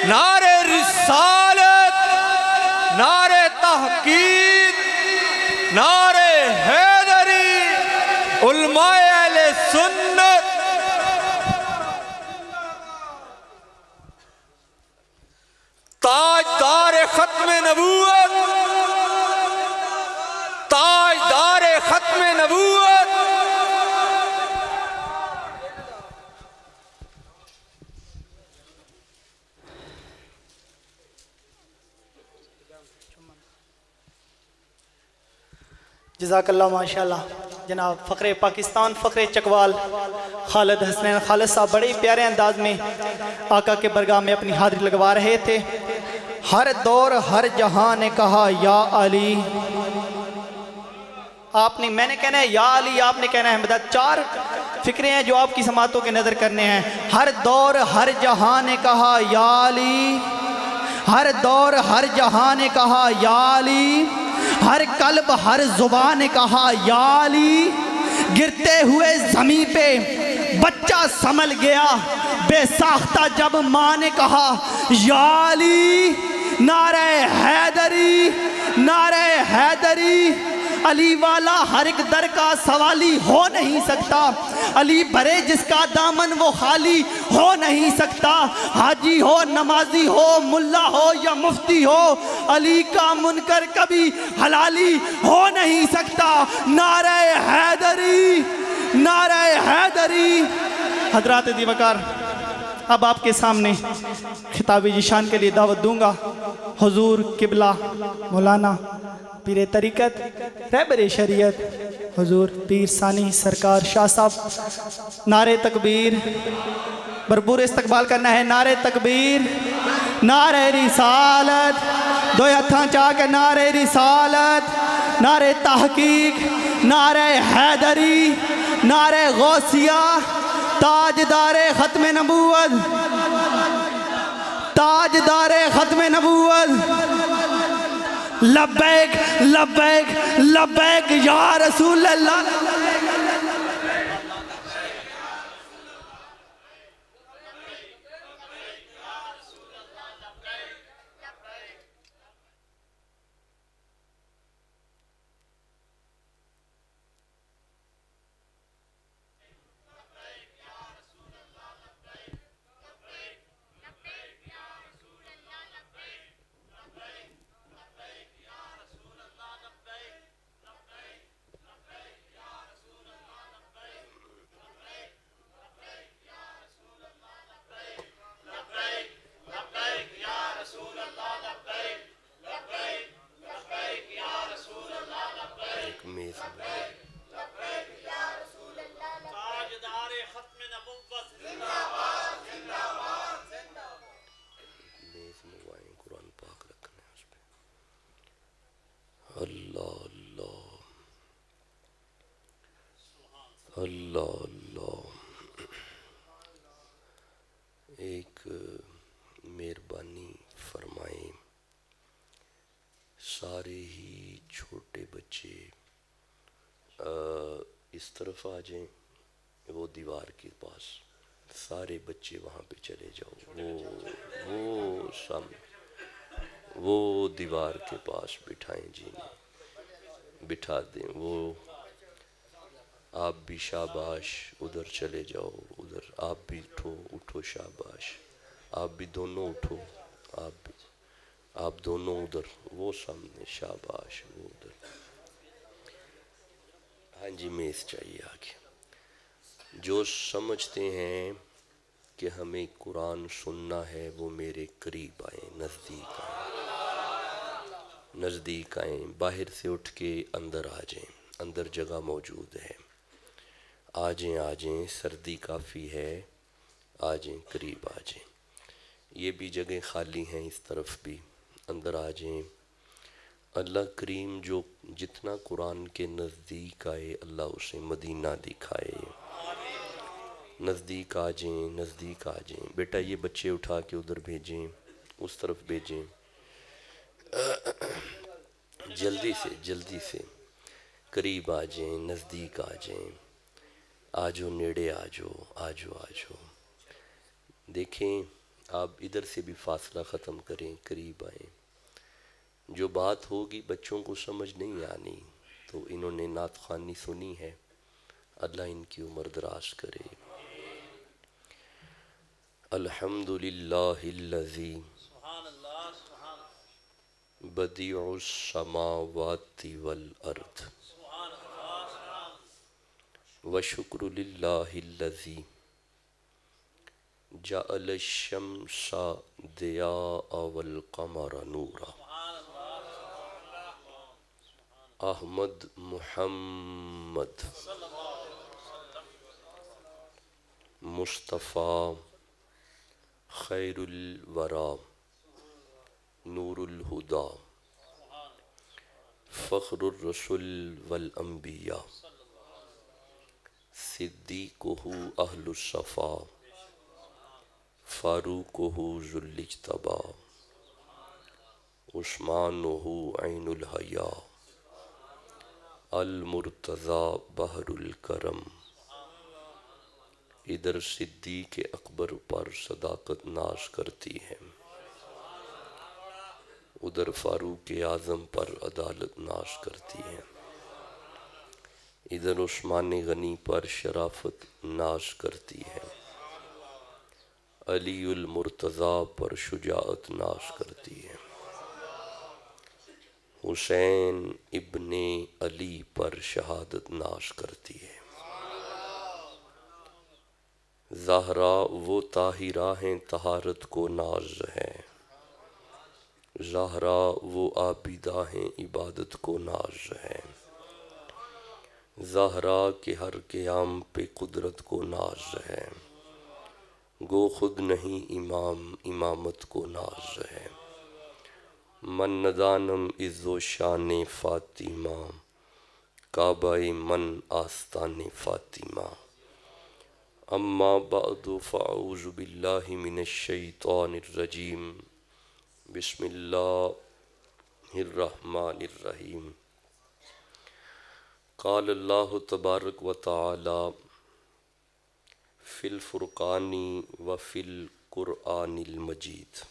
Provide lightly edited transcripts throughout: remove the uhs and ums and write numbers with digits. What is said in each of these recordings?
نعرے رسالت، نعرے تحقیق، نعرے حیدری، علماء اہل سنت، تاجدار ختم نبوت، تاجدار ختم نبوت، جزاک اللہ ماشاءاللہ جناب فخر پاکستان فخر چکوال خالد حسنین خالد صاحب بڑے پیارے انداز میں آقا کے برگاہ میں اپنی حاضری لگوا رہے تھے۔ ہر دور ہر جہاں نے کہا یا علی، آپ نے میں نے کہنا ہے یا علی، آپ نے کہنا ہے احمد۔ چار فکرے ہیں جو آپ کی سماعتوں کے نظر کرنے ہیں۔ ہر دور ہر جہاں نے کہا یا علی، ہر دور ہر جہاں نے کہا یا علی، ہر قلب ہر زبان نے کہا یا علی، گرتے ہوئے زمین پہ بچہ سنبھل گیا بے ساختہ جب ماں نے کہا یا علی، نعرہ حیدری، نعرہ حیدری، علی والا ہر ایک در کا سوالی ہو نہیں سکتا، علی بھرے جس کا دامن وہ خالی ہو نہیں سکتا، حاجی ہو نمازی ہو ملا ہو یا مفتی ہو، علی کا منکر کبھی حلالی ہو نہیں سکتا۔ نعرہ حیدری، نعرہ حیدری۔ حضرات دیوکار، اب آپ کے سامنے خطاب ذیشان کے لیے دعوت دوں گا حضور قبلہ مولانا پیر طریقت رہبر شریعت حضور پیر ثانی سرکار شاہ صاحب۔ نعرہ تکبیر، بھرپور استقبال کرنا ہے۔ نعرہ تکبیر، نعرہ رسالت، دو ہتھاں چاہ کے نعرہ رسالت، نعرہ تحقیق، نعرہ حیدری، نعرہ غوثیہ، تاجدار ختم نبوت، تاجدار ختم نبوت، لبیک لبیک لبیک یا رسول اللہ۔ اللہ اللہ، ایک مہربانی فرمائیں، سارے ہی چھوٹے بچے اس طرف آ جائیں، وہ دیوار کے پاس سارے بچے وہاں پہ چلے جاؤ، وہ سامنے وہ دیوار کے پاس بٹھائیں، جی بٹھا دیں۔ وہ آپ بھی شاباش ادھر چلے جاؤ، ادھر آپ بھی اٹھو شاباش، آپ بھی دونوں اٹھو، آپ دونوں ادھر، وہ سامنے شاباش، وہ ادھر۔ ہاں جی میز چاہیے آگے۔ جو سمجھتے ہیں کہ ہمیں قرآن سننا ہے وہ میرے قریب آئیں، نزدیک آئیں، نزدیک آئیں، باہر سے اٹھ کے اندر آ جائیں، اندر جگہ موجود ہے، آ جائیں، سردی کافی ہے، آ جائیں، قریب آ جائیں، یہ بھی جگہ خالی ہیں، اس طرف بھی اندر آ جائیں۔ اللہ کریم جو جتنا قرآن کے نزدیک آئے اللہ اسے مدینہ دکھائے۔ نزدیک آ جائیں، نزدیک آ جائیں۔ بیٹا یہ بچے اٹھا کے ادھر بھیجیں، اس طرف بھیجیں، جلدی سے جلدی سے، قریب آ جائیں، نزدیک آ جائیں، آجو نیڑے آجو، آجو آجو۔ دیکھیں آپ ادھر سے بھی فاصلہ ختم کریں، قریب آئیں۔ جو بات ہوگی بچوں کو سمجھ نہیں آنی تو انہوں نے نعت خوانی سنی ہے، اللہ ان کی عمر دراز کرے۔ الحمدللہ الذی بدیع السماوات والارض وشکر للہ الذی جعل الشمس ضیاء والقمر نورا۔ احمد محمد مصطفیٰ خیر الورا نور الہدا فخر الرسل والانبیاء صدیقہ اہل الصفا فاروقہ ذو الاجتبا عثمانہ عین الحیا المرتضی بحر الکرم۔ ادھر صدیق اکبر پر صداقت ناز کرتی ہے، ادھر فاروق اعظم پر عدالت ناز کرتی ہے، ادھر عثمان غنی پر شرافت ناز کرتی ہے، علی المرتضی پر شجاعت ناز کرتی ہے، حسین ابن علی پر شہادت ناز کرتی ہے۔ زہرا وہ طاہرہ ہیں طہارت کو ناز ہے، زہرا وہ عابدہ ہیں عبادت کو ناز ہے، زہرا کے ہر قیام پہ قدرت کو ناز ہے، گو خود نہیں امام امامت کو ناز ہے۔ من ندانم عز و شان فاطمہ کعبہ من آستان فاطمہ۔ اما بعد فاعوذ باللہ من الشیطان الرجیم بسم اللہ الرحمن الرحیم۔ قال اللہ تبارک و تعالی فی الفرقان و فی القرآن المجید۔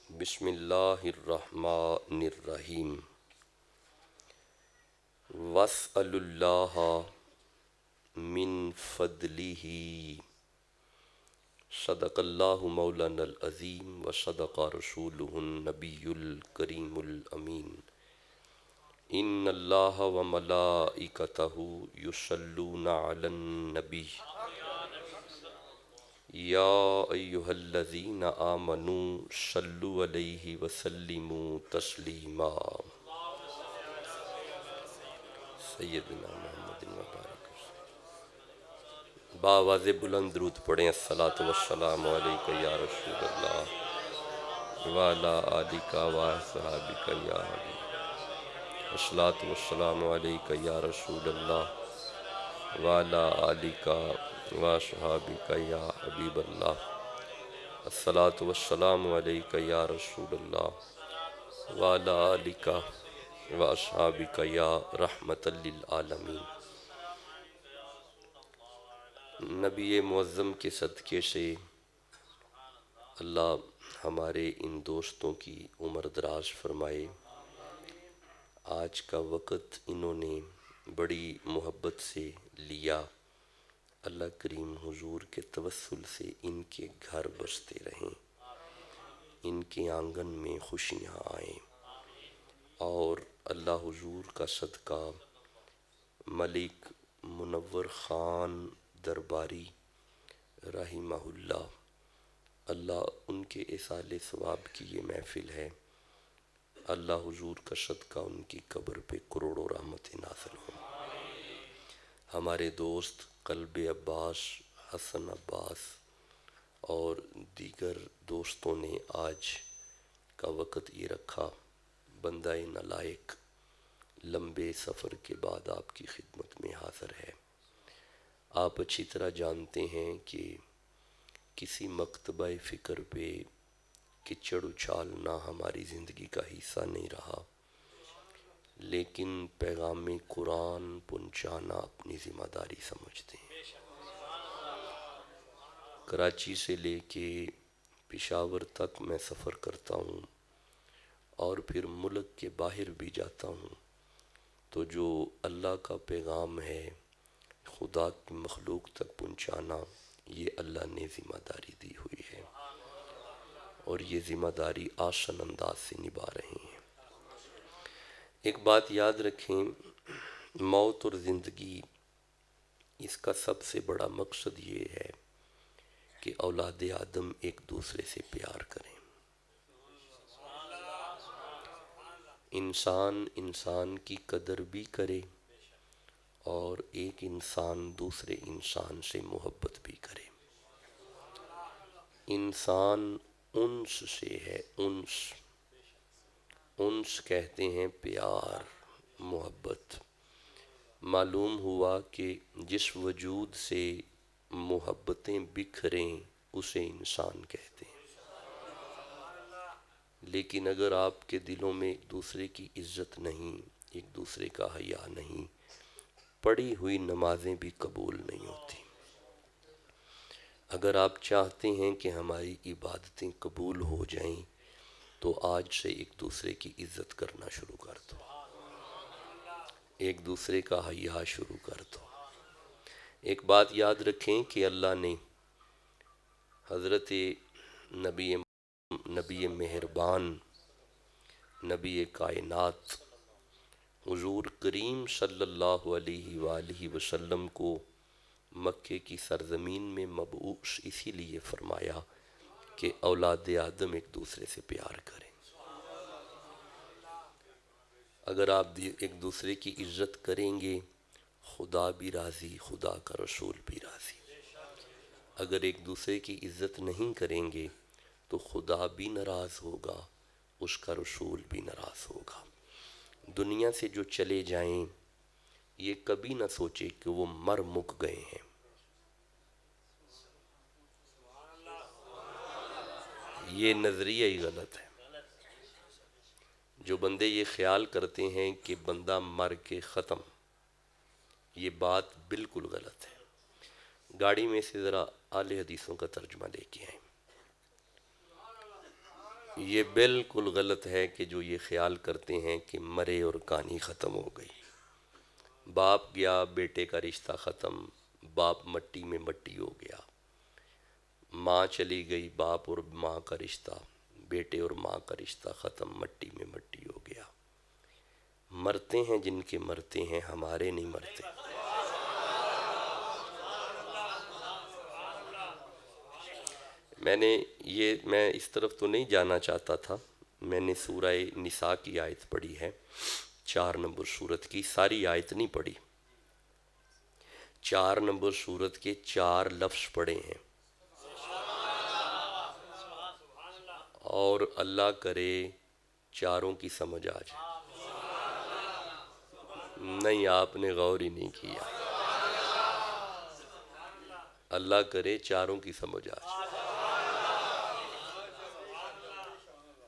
بسم اللہ الرحمن الرحیم۔ واسألوا اللہ من فضلہ صدق اللہ مولانا العظیم و صدق رسولہ النبی الکریم الامین۔ ان اللہ و ملائکتہ یصلون علی النبی یا ایہا الذین آمنوا صلوا علیہ وسلموا تسلیما۔ سیدنا محمد مبارک بآواز بلند درود پڑھیں۔ الصلاۃ والسلام علیک یا رسول اللہ وعلی آلک و اصحابک یا حبیب۔ الصلاۃ والسلام علیک یا رسول اللہ وعلی آلک و اصحابک یا حبیب اللہ۔ الصلاۃ والسلام علیک یا رسول اللہ وعلی آلک و اصحابک یا رحمۃ للعالمین۔ نبی معظم کے صدقے سے اللہ ہمارے ان دوستوں کی عمر دراز فرمائے۔ آج کا وقت انہوں نے بڑی محبت سے لیا، اللہ کریم حضور کے توسل سے ان کے گھر بستے رہیں، ان کے آنگن میں خوشیاں آئیں، اور اللہ حضور کا صدقہ ملک منور خان درباری رحمہ اللہ، اللہ ان کے ایصال ثواب کی یہ محفل ہے، اللہ حضور کا صدقہ ان کی قبر پہ کروڑوں رحمتیں نازل ہوں۔ ہمارے دوست قلب عباس، حسن عباس اور دیگر دوستوں نے آج کا وقت یہ رکھا، بندہ نالائق لمبے سفر کے بعد آپ کی خدمت میں حاضر ہے۔ آپ اچھی طرح جانتے ہیں کہ کسی مکتبہ فکر پہ کچڑ اچھالنا ہماری زندگی کا حصہ نہیں رہا، لیکن پیغام قرآن پہنچانا اپنی ذمہ داری سمجھتے ہیں۔ کراچی سے لے کے پشاور تک میں سفر کرتا ہوں اور پھر ملک کے باہر بھی جاتا ہوں، تو جو اللہ کا پیغام ہے خدا کی مخلوق تک پہنچانا، یہ اللہ نے ذمہ داری دی ہوئی ہے اور یہ ذمہ داری آسن انداز سے نبھا رہے ہیں۔ ایک بات یاد رکھیں، موت اور زندگی، اس کا سب سے بڑا مقصد یہ ہے کہ اولاد آدم ایک دوسرے سے پیار کریں۔ انسان کی قدر بھی کرے اور ایک انسان دوسرے انسان سے محبت بھی کرے۔ انسان انس سے ہے، انس کہتے ہیں پیار، محبت۔ معلوم ہوا کہ جس وجود سے محبتیں بکھریں اسے انسان کہتے ہیں، لیکن اگر آپ کے دلوں میں ایک دوسرے کی عزت نہیں، ایک دوسرے کا حیا نہیں، پڑھی ہوئی نمازیں بھی قبول نہیں ہوتی۔ اگر آپ چاہتے ہیں کہ ہماری عبادتیں قبول ہو جائیں تو آج سے ایک دوسرے کی عزت کرنا شروع کر دو، ایک دوسرے کا حیا شروع کر دو۔ ایک بات یاد رکھیں کہ اللہ نے حضرت نبی مہربان، نبی کائنات حضور کریم صلی اللہ علیہ وآلہ وسلم کو مکے کی سرزمین میں مبعوث اسی لیے فرمایا کہ اولاد آدم ایک دوسرے سے پیار کریں۔ اگر آپ ایک دوسرے کی عزت کریں گے، خدا بھی راضی، خدا کا رسول بھی راضی۔ اگر ایک دوسرے کی عزت نہیں کریں گے تو خدا بھی ناراض ہوگا، اس کا رسول بھی ناراض ہوگا۔ دنیا سے جو چلے جائیں، یہ کبھی نہ سوچے کہ وہ مر مک گئے ہیں۔ یہ نظریہ ہی غلط ہے۔ جو بندے یہ خیال کرتے ہیں کہ بندہ مر کے ختم، یہ بات بالکل غلط ہے۔ گاڑی میں سے ذرا اہل حدیثوں کا ترجمہ لے کے آئیں۔ یہ بالکل غلط ہے کہ جو یہ خیال کرتے ہیں کہ مرے اور کہانی ختم ہو گئی۔ باپ گیا، بیٹے کا رشتہ ختم، باپ مٹی میں مٹی ہو گیا۔ ماں چلی گئی، باپ اور ماں کا رشتہ، بیٹے اور ماں کا رشتہ ختم، مٹی میں مٹی ہو گیا۔ مرتے ہیں جن کے مرتے ہیں، ہمارے نہیں مرتے۔ میں اس طرف تو نہیں جانا چاہتا تھا، میں نے سورہ نساء کی آیت پڑھی ہے، 4 نمبر سورت کی، ساری آیت نہیں پڑھی، 4 نمبر سورت کے 4 لفظ پڑھے ہیں، اور اللہ کرے چاروں کی سمجھ آ جائے۔ نہیں، آپ نے غور ہی نہیں کیا۔ اللہ کرے چاروں کی سمجھ آ جائے۔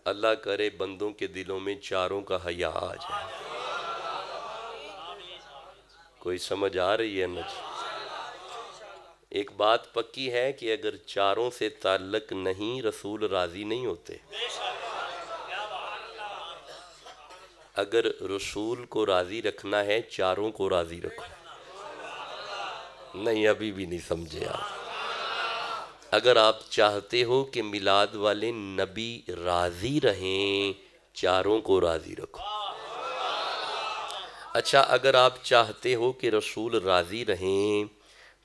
اللہ کرے بندوں کے دلوں میں چاروں کا حیا آ جائے۔ کوئی سمجھ آ رہی ہے مجھے؟ ایک بات پکی ہے کہ اگر چاروں سے تعلق نہیں، رسول راضی نہیں ہوتے۔ اگر رسول کو راضی رکھنا ہے، چاروں کو راضی رکھو۔ نہیں، ابھی بھی نہیں سمجھے آپ۔ اگر آپ چاہتے ہو کہ میلاد والے نبی راضی رہیں، چاروں کو راضی رکھو۔ اچھا، اگر آپ چاہتے ہو کہ رسول راضی رہیں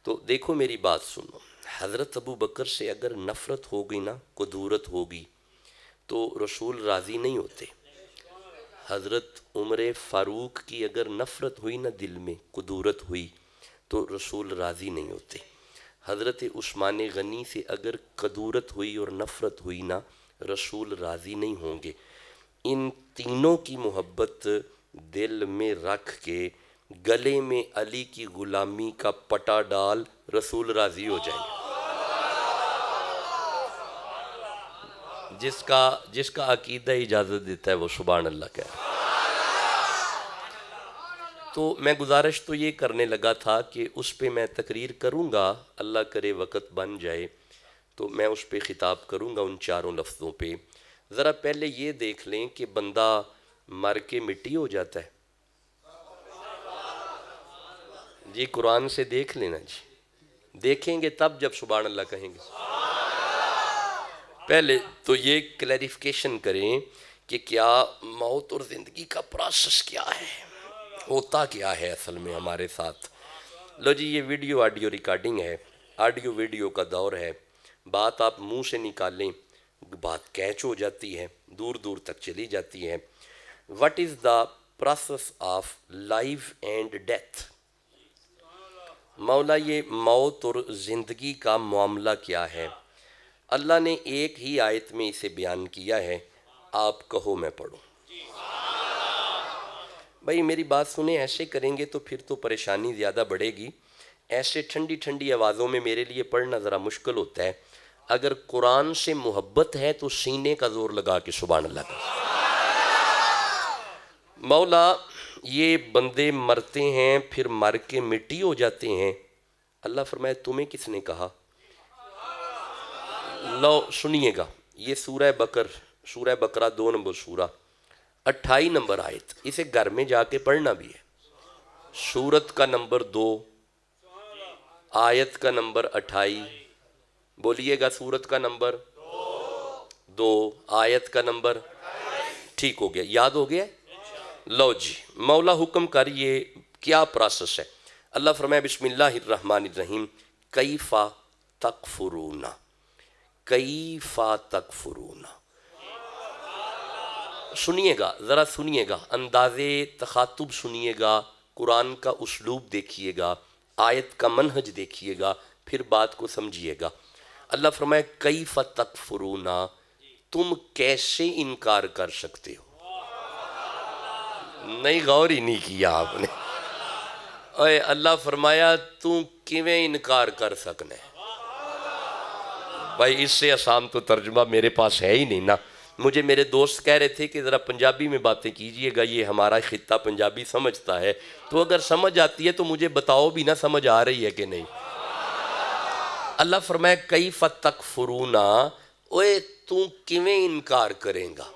تو دیکھو میری بات سنو، حضرت ابو بکر سے اگر نفرت ہو گئی نا، کدورت ہوگی، تو رسول راضی نہیں ہوتے۔ حضرت عمر فاروق کی اگر نفرت ہوئی نا، دل میں کدورت ہوئی، تو رسول راضی نہیں ہوتے۔ حضرت عثمان غنی سے اگر کدورت ہوئی اور نفرت ہوئی نا، رسول راضی نہیں ہوں گے۔ ان تینوں کی محبت دل میں رکھ کے گلے میں علی کی غلامی کا پٹا ڈال، رسول راضی ہو جائیں گے۔ جس کا عقیدہ اجازت دیتا ہے وہ سبحان اللہ کہے۔ تو میں گزارش تو یہ کرنے لگا تھا کہ اس پہ میں تقریر کروں گا، اللہ کرے وقت بن جائے، تو میں اس پہ خطاب کروں گا ان چاروں لفظوں پہ۔ ذرا پہلے یہ دیکھ لیں کہ بندہ مر کے مٹی ہو جاتا ہے؟ جی قرآن سے دیکھ لینا جی، دیکھیں گے تب جب سبحان اللہ کہیں گے۔ پہلے تو یہ کلیریفیکیشن کریں کہ کیا موت اور زندگی کا پروسیس کیا ہے، ہوتا کیا ہے اصل میں ہمارے ساتھ۔ لو جی یہ ویڈیو آڈیو ریکارڈنگ ہے، آڈیو ویڈیو کا دور ہے، بات آپ منہ سے نکالیں بات کیچ ہو جاتی ہے، دور دور تک چلی جاتی ہے۔ What is the process of life and death؟ مولا یہ موت اور زندگی کا معاملہ کیا ہے؟ اللہ نے ایک ہی آیت میں اسے بیان کیا ہے، آپ کہو میں پڑھوں۔ بھائی میری بات سنیں، ایسے کریں گے تو پھر تو پریشانی زیادہ بڑھے گی، ایسے ٹھنڈی ٹھنڈی آوازوں میں میرے لیے پڑھنا ذرا مشکل ہوتا ہے۔ اگر قرآن سے محبت ہے تو سینے کا زور لگا کے سبحان اللہ کا۔ مولا یہ بندے مرتے ہیں پھر مر کے مٹی ہو جاتے ہیں، اللہ فرمائے تمہیں کس نے کہا؟ لو سنیے گا، یہ سورہ بقرہ 2 نمبر سورہ 28 نمبر آیت، اسے گھر میں جا کے پڑھنا بھی ہے۔ سورت کا نمبر 2 آیت کا نمبر 28، بولیے گا سورت کا نمبر 2 آیت کا نمبر، ٹھیک ہو گیا، یاد ہو گیا؟ لو جی مولا حکم کر، یہ کیا پروسیس ہے؟ اللہ فرمائے بسم اللہ الرحمن الرحیم، کیف تکفرون، کیف تکفرون۔ سنیے گا ذرا، سنیے گا، انداز تخاطب سنیے گا، قرآن کا اسلوب دیکھیے گا، آیت کا منہج دیکھیے گا، پھر بات کو سمجھیے گا۔ اللہ فرمائے کیف تکفرون، تم کیسے انکار کر سکتے ہو؟ نہیں غور ہی نہیں کیا آپ نے۔ اے اللہ فرمایا تم کیویں انکار کر سکنے؟ بھائی اس سے آسان تو ترجمہ میرے پاس ہے ہی نہیں نا۔ مجھے میرے دوست کہہ رہے تھے کہ ذرا پنجابی میں باتیں کیجئے گا، یہ ہمارا خطہ پنجابی سمجھتا ہے، تو اگر سمجھ آتی ہے تو مجھے بتاؤ بھی نہ سمجھ آ رہی ہے کہ نہیں۔ اللہ فرمائے کیف تکفرون، اوے تو کیویں انکار کریں گا؟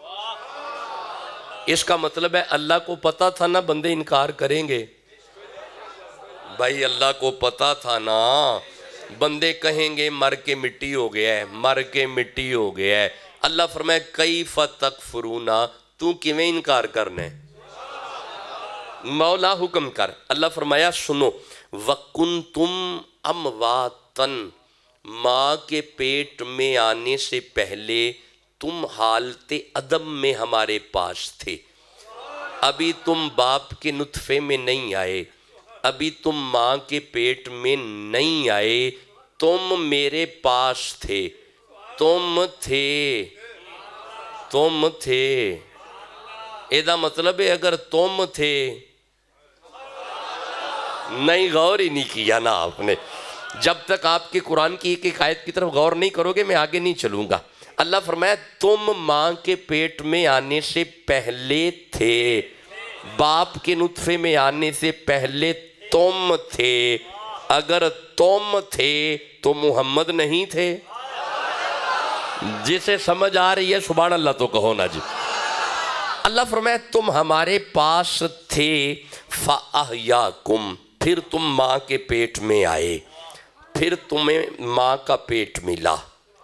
اس کا مطلب ہے اللہ کو پتا تھا نا بندے انکار کریں گے۔ بھائی اللہ کو پتا تھا نا بندے کہیں گے مر کے مٹی ہو گیا ہے، مر کے مٹی ہو گیا ہے۔ اللہ فرمائے کیف تکفرون، تو کیویں انکار کرنے؟ مولا حکم کر، اللہ فرمایا سنو، وَكُنْتُمْ أَمْوَاتًا، ماں کے پیٹ میں آنے سے پہلے تم حالت عدم میں ہمارے پاس تھے، ابھی تم باپ کے نطفے میں نہیں آئے، ابھی تم ماں کے پیٹ میں نہیں آئے، تم میرے پاس تھے، تم تھے۔ ایدہ مطلب ہے اگر تم تھے، نہیں غور ہی نہیں کیا نا آپ نے۔ جب تک آپ کے قرآن کی ایک آیت کی طرف غور نہیں کرو گے میں آگے نہیں چلوں گا۔ اللہ فرمایا تم ماں کے پیٹ میں آنے سے پہلے تھے، باپ کے نطفے میں آنے سے پہلے تم تھے۔ اگر تم تھے تو محمد نہیں تھے؟ جسے سمجھ آ رہی ہے سبحان اللہ تو کہو نا جی۔ اللہ فرمایا تم ہمارے پاس تھے، فَأَحْيَاكُمْ، پھر تم ماں کے پیٹ میں آئے، پھر تمہیں ماں کا پیٹ ملا،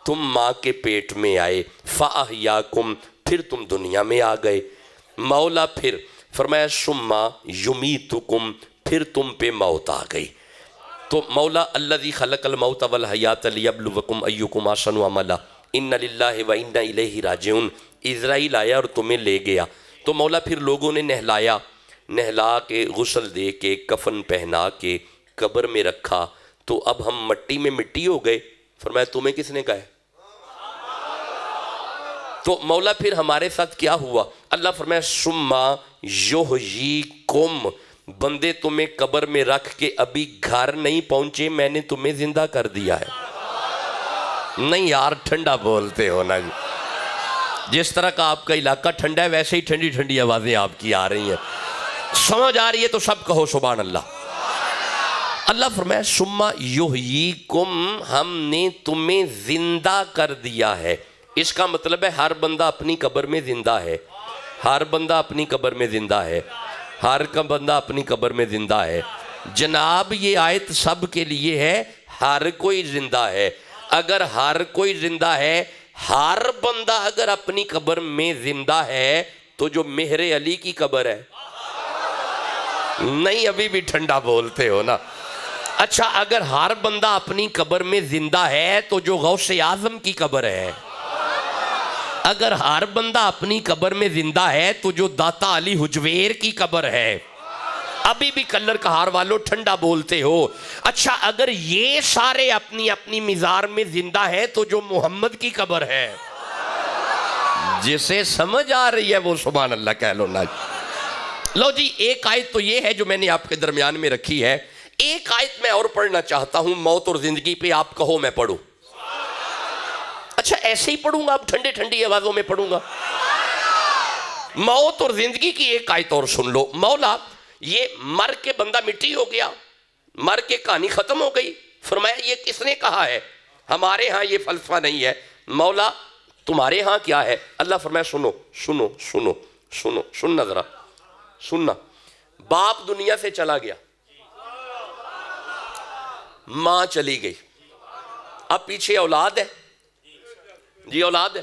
تم ماں کے پیٹ میں آئے، فَأَحْيَاكُمْ، پھر تم دنیا میں آ گئے۔ مولا پھر فرمایا ثُمَّ يُمِيتُكُمْ، پھر تم پہ موت آ گئی۔ تو مولا الذی خلق الموت والحیات لیبلوکم ایکم احسن عملا، ان للہ و انا الیہ راجعون، اسرائیل آیا اور تمہیں لے گیا۔ تو مولا پھر لوگوں نے نہلا کے غسل دے کے کفن پہنا کے قبر میں رکھا، تو اب ہم مٹی میں مٹی ہو گئے۔ فرمایا تمہیں کس نے کہا ہے؟ تو مولا پھر ہمارے ساتھ کیا ہوا؟ اللہ فرمایا ثم یحییکم، بندے تمہیں قبر میں رکھ کے ابھی گھر نہیں پہنچے میں نے تمہیں زندہ کر دیا ہے۔ نہیں یار ٹھنڈا بولتے ہو نا، جس طرح کا آپ کا علاقہ ٹھنڈا ہے ویسے ہی ٹھنڈی ٹھنڈی آوازیں آپ کی آ رہی ہیں، سمجھ آ رہی ہے تو سب کہو سبحان اللہ۔ اللہ فرمایا سما یحییکم، ہم نے تمہیں زندہ کر دیا ہے. اس کا مطلب ہے ہر بندہ اپنی قبر میں زندہ ہے، ہر بندہ اپنی قبر میں زندہ ہے، ہر بندہ اپنی قبر میں زندہ ہے. جناب یہ آیت سب کے لیے ہے، ہر کوئی زندہ ہے. اگر ہر کوئی زندہ ہے، ہر بندہ اگر اپنی قبر میں زندہ ہے تو جو مہر علی کی قبر ہے، نہیں ابھی بھی ٹھنڈا بولتے ہو نا. اچھا اگر ہر بندہ اپنی قبر میں زندہ ہے تو جو غوث اعظم کی قبر ہے، اگر ہر بندہ اپنی قبر میں زندہ ہے تو جو داتا علی حجویر کی قبر ہے. ابھی بھی کلر کہار والوں ٹھنڈا بولتے ہو. اچھا اگر یہ سارے اپنی اپنی مزار میں زندہ ہے تو جو محمد کی قبر ہے، جسے سمجھ آ رہی ہے وہ سبحان اللہ کہہ لو نا. لو جی ایک آیت تو یہ ہے جو میں نے آپ کے درمیان میں رکھی ہے. ایک آیت میں اور پڑھنا چاہتا ہوں موت اور زندگی پہ، آپ کہو میں پڑھوں. اچھا ایسے ہی پڑھوں گا، اب ٹھنڈے ٹھنڈی آوازوں میں پڑھوں گا. موت اور زندگی کی ایک آیت اور سن لو. مولا یہ مر کے بندہ مٹی ہو گیا، مر کے کہانی ختم ہو گئی. فرمایا یہ کس نے کہا ہے؟ ہمارے ہاں یہ فلسفہ نہیں ہے. مولا تمہارے ہاں کیا ہے؟ اللہ فرمایا سنو سنو سنو سنو سننا ذرا سننا. باپ دنیا سے چلا گیا، ماں چلی گئی، اب پیچھے اولاد ہے. جی اولاد ہے.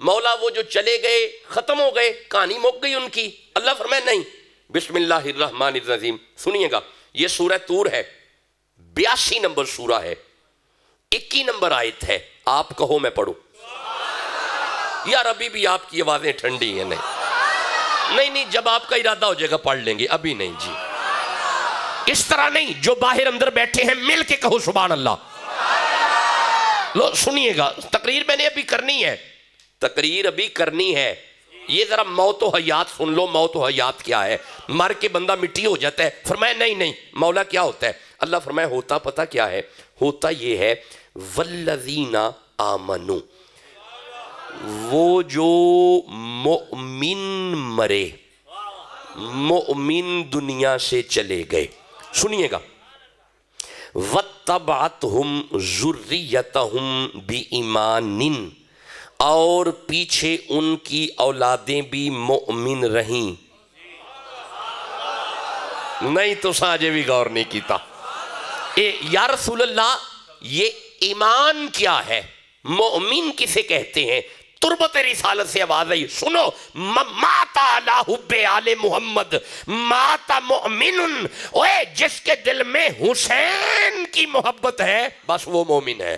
مولا وہ جو چلے گئے ختم ہو گئے، کہانی مک گئی ان کی. اللہ فرمایا نہیں. بسم اللہ الرحمن الرحیم سنیے گا. یہ سورہ طور ہے، 82 نمبر سورہ ہے، 21 نمبر آیت ہے. آپ کہو میں پڑھوں. یار ابھی بھی آپ کی آوازیں ٹھنڈی ہیں. نہیں جب آپ کا ارادہ ہو جائے گا پڑھ لیں گے، ابھی نہیں. جی اس طرح نہیں، جو باہر اندر بیٹھے ہیں مل کے کہو سبحان اللہ. لو سنیے گا، تقریر میں نے ابھی کرنی ہے، تقریر ابھی کرنی ہے. یہ ذرا موت و حیات سن لو. موت و حیات کیا ہے؟ مر کے بندہ مٹی ہو جاتا ہے. فرمایا نہیں مولا کیا ہوتا ہے؟ اللہ فرمایا ہوتا پتہ کیا ہے؟ ہوتا یہ ہے والذین آمنوا، وہ جو مؤمن مرے، مؤمن دنیا سے چلے گئے. سنیے گا وَاتَّبَعَتْهُمْ ذُرِّيَّتَهُمْ بِإِيمَانٍ، اور پیچھے ان کی اولادیں بھی مؤمن رہیں. نہیں تو ساجے بھی غور نہیں کیتا. یا رسول اللہ یہ ایمان کیا ہے؟ مؤمن کسے کہتے ہیں؟ تربت رسالت سے آواز آئی سنو. ماتا علی حب آل محمد ماتا مؤمن، اوے جس کے دل میں حسین کی محبت ہے بس وہ مومن ہے،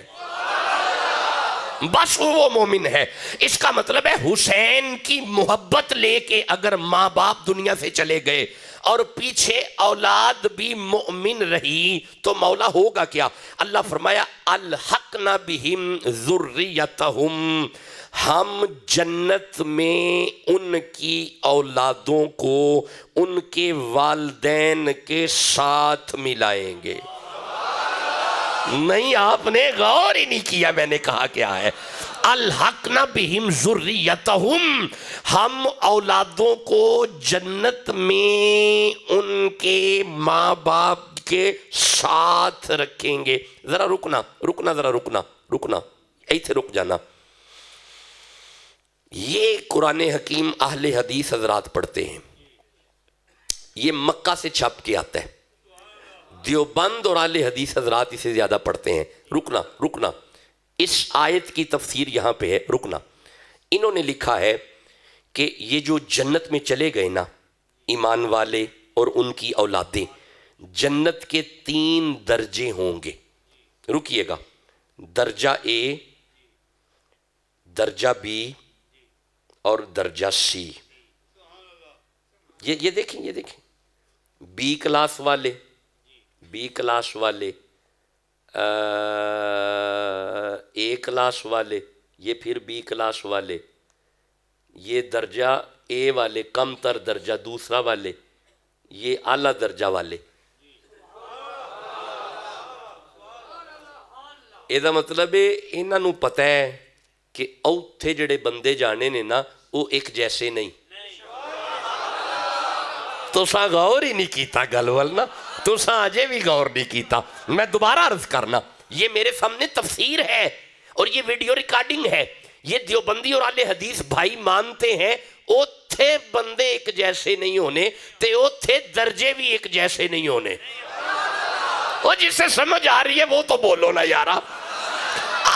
بس وہ مومن ہے. اس کا مطلب ہے حسین کی محبت لے کے اگر ماں باپ دنیا سے چلے گئے اور پیچھے اولاد بھی مؤمن رہی تو مولا ہوگا کیا؟ اللہ فرمایا الحقنا بہم ذریتہم، ہم جنت میں ان کی اولادوں کو ان کے والدین کے ساتھ ملائیں گے. نہیں آپ نے غور ہی نہیں کیا، میں نے کہا کیا ہے. الحقنا بہم ذریتہم، ہم اولادوں کو جنت میں ان کے ماں باپ کے ساتھ رکھیں گے. ذرا رکنا ایتھے رک جانا. یہ قرآن حکیم اہل حدیث حضرات پڑھتے ہیں، یہ مکہ سے چھپ کے آتا ہے. دیوبند اور اہل حدیث حضرات اسے زیادہ پڑھتے ہیں. رکنا اس آیت کی تفسیر یہاں پہ ہے. رکنا انہوں نے لکھا ہے کہ یہ جو جنت میں چلے گئے نا ایمان والے اور ان کی اولادیں، جنت کے 3 درجے ہوں گے. رکیے گا، درجہ اے، درجہ بی اور درجہ سی. یہ دیکھیں بی کلاس والے، اے کلاس والے، یہ پھر بی کلاس والے، یہ درجہ اے والے کم تر درجہ دوسرا والے، یہ اعلیٰ درجہ والے. یہ مطلب ہے انہاں نوں پتہ ہے کہ اوتھے جڑے بندے جانے نے نا وہ ایک جیسے نہیں. تو سا غور ہی نہیں کیتا گل ول نا. تو ساجے بھی غور نہیں کیتا. میں دوبارہ عرض کرنا, یہ میرے سامنے تفسیر ہے اور یہ ویڈیو ریکارڈنگ ہے. یہ دیوبندی اور اہل حدیث بھائی مانتے ہیں اوتھے بندے ایک جیسے نہیں ہونے تے اوتھے درجے بھی ایک جیسے نہیں ہونے. وہ جس سے سمجھ آ رہی ہے وہ تو بولو نا یارا.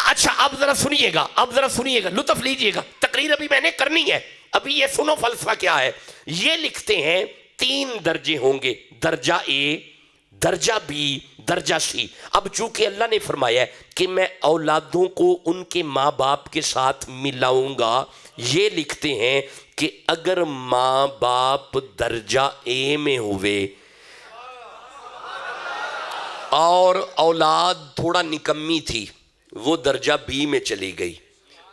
اچھا اب ذرا سنیے گا, لطف لیجئے گا. تقریر ابھی میں نے کرنی ہے, ابھی یہ سنو فلسفہ کیا ہے. یہ لکھتے ہیں 3 درجے ہوں گے, درجہ اے, درجہ بی, درجہ سی. اب چونکہ اللہ نے فرمایا ہے کہ میں اولادوں کو ان کے ماں باپ کے ساتھ ملاؤں گا, یہ لکھتے ہیں کہ اگر ماں باپ درجہ اے میں ہوئے اور اولاد تھوڑا نکمی تھی, وہ درجہ بی میں چلی گئی.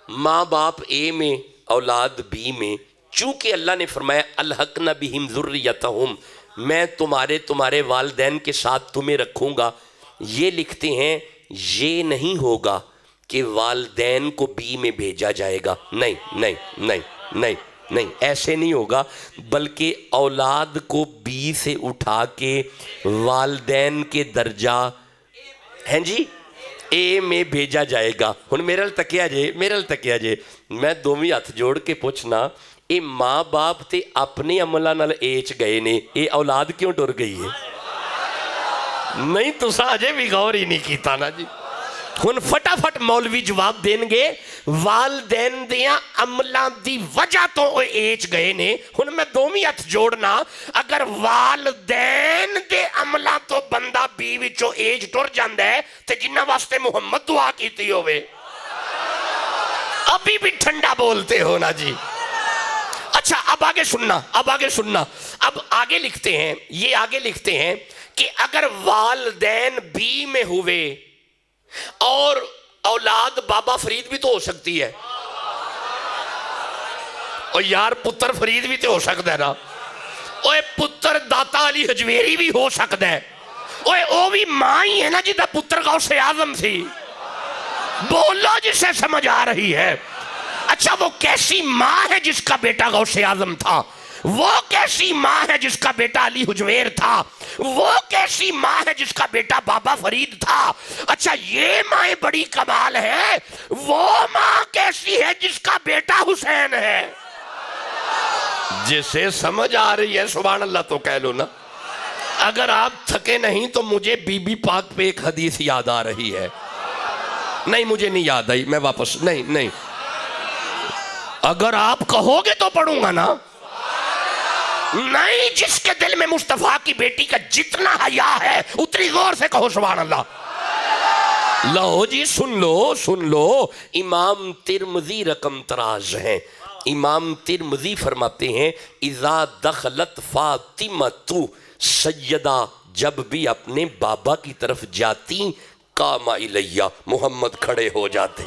ماں باپ اے میں, اولاد بی میں. چونکہ اللہ نے فرمایا الحقنا بہم ذریتہم, میں تمہارے والدین کے ساتھ تمہیں رکھوں گا, یہ لکھتے ہیں یہ نہیں ہوگا کہ والدین کو بی میں بھیجا جائے گا. نہیں نہیں نہیں نہیں نہیں, ایسے نہیں ہوگا, بلکہ اولاد کو بی سے اٹھا کے والدین کے درجہ ہیں جی اے میں بھیجا جائے گا. ہن میرے تکیا جے میں دوویں ہاتھ جوڑ کے پوچھنا, اے ماں باپ تے اپنے عملہ نال ایچ گئے نے, اے اولاد کیوں ٹر گئی ہے؟ نہیں تساں اجے بھی غور ہی نہیں کیتا نا جی. ہن فٹافٹ مولوی جواب دین گے, والدین دیاں عملاں دی وجہ تو ایچ گئے نے. ہن میں دوویں ہاتھ جوڑنا, اگر والدین دے عملاں تو بندہ بی وچوں ایج ٹر جاندا ہے تے جنہ واسطے محمد دعا کیتی ہوئے, ابھی بھی ٹھنڈا بولتے ہو نا جی. اچھا اب آگے سننا. اب آگے لکھتے ہیں, یہ آگے لکھتے ہیں کہ اگر والدین بی میں ہوئے اور اولاد بابا فرید بھی تو ہو سکتی ہے, اور یار پتر فرید بھی تو ہو سکتا ہے نا, اوے پتر داتا علی حجویری بھی ہو سکتا ہے, اوے او بھی ماں ہی ہے نا جی دا پتر غوث اعظم سی. بولو جسے سمجھ آ رہی ہے. اچھا وہ کیسی ماں ہے جس کا بیٹا غوث اعظم تھا, وہ کیسی ماں ہے جس کا بیٹا علی حجویر تھا, وہ کیسی ماں ہے جس کا بیٹا بابا فرید تھا. اچھا یہ ماں بڑی کمال ہے, وہ ماں کیسی ہے جس کا بیٹا حسین ہے. جسے سمجھ آ رہی ہے سبحان اللہ تو کہہ لو نا. اگر آپ تھکے نہیں تو مجھے بی بی پاک پہ ایک حدیث یاد آ رہی ہے. نہیں مجھے نہیں یاد آئی, میں واپس نہیں, اگر آپ کہو گے تو پڑھوں گا نا. نہیں, جس کے دل میں مصطفیٰ کی بیٹی کا جتنا حیا ہے اتنی غور سے کہو سبحان اللہ. لو جی سن لو. امام ترمذی رقم تراز ہیں. امام ترمذی فرماتے ہیں اذا دخلت فاطمہ سیدہ, جب بھی اپنے بابا کی طرف جاتی, قام الیہ, محمد کھڑے ہو جاتے.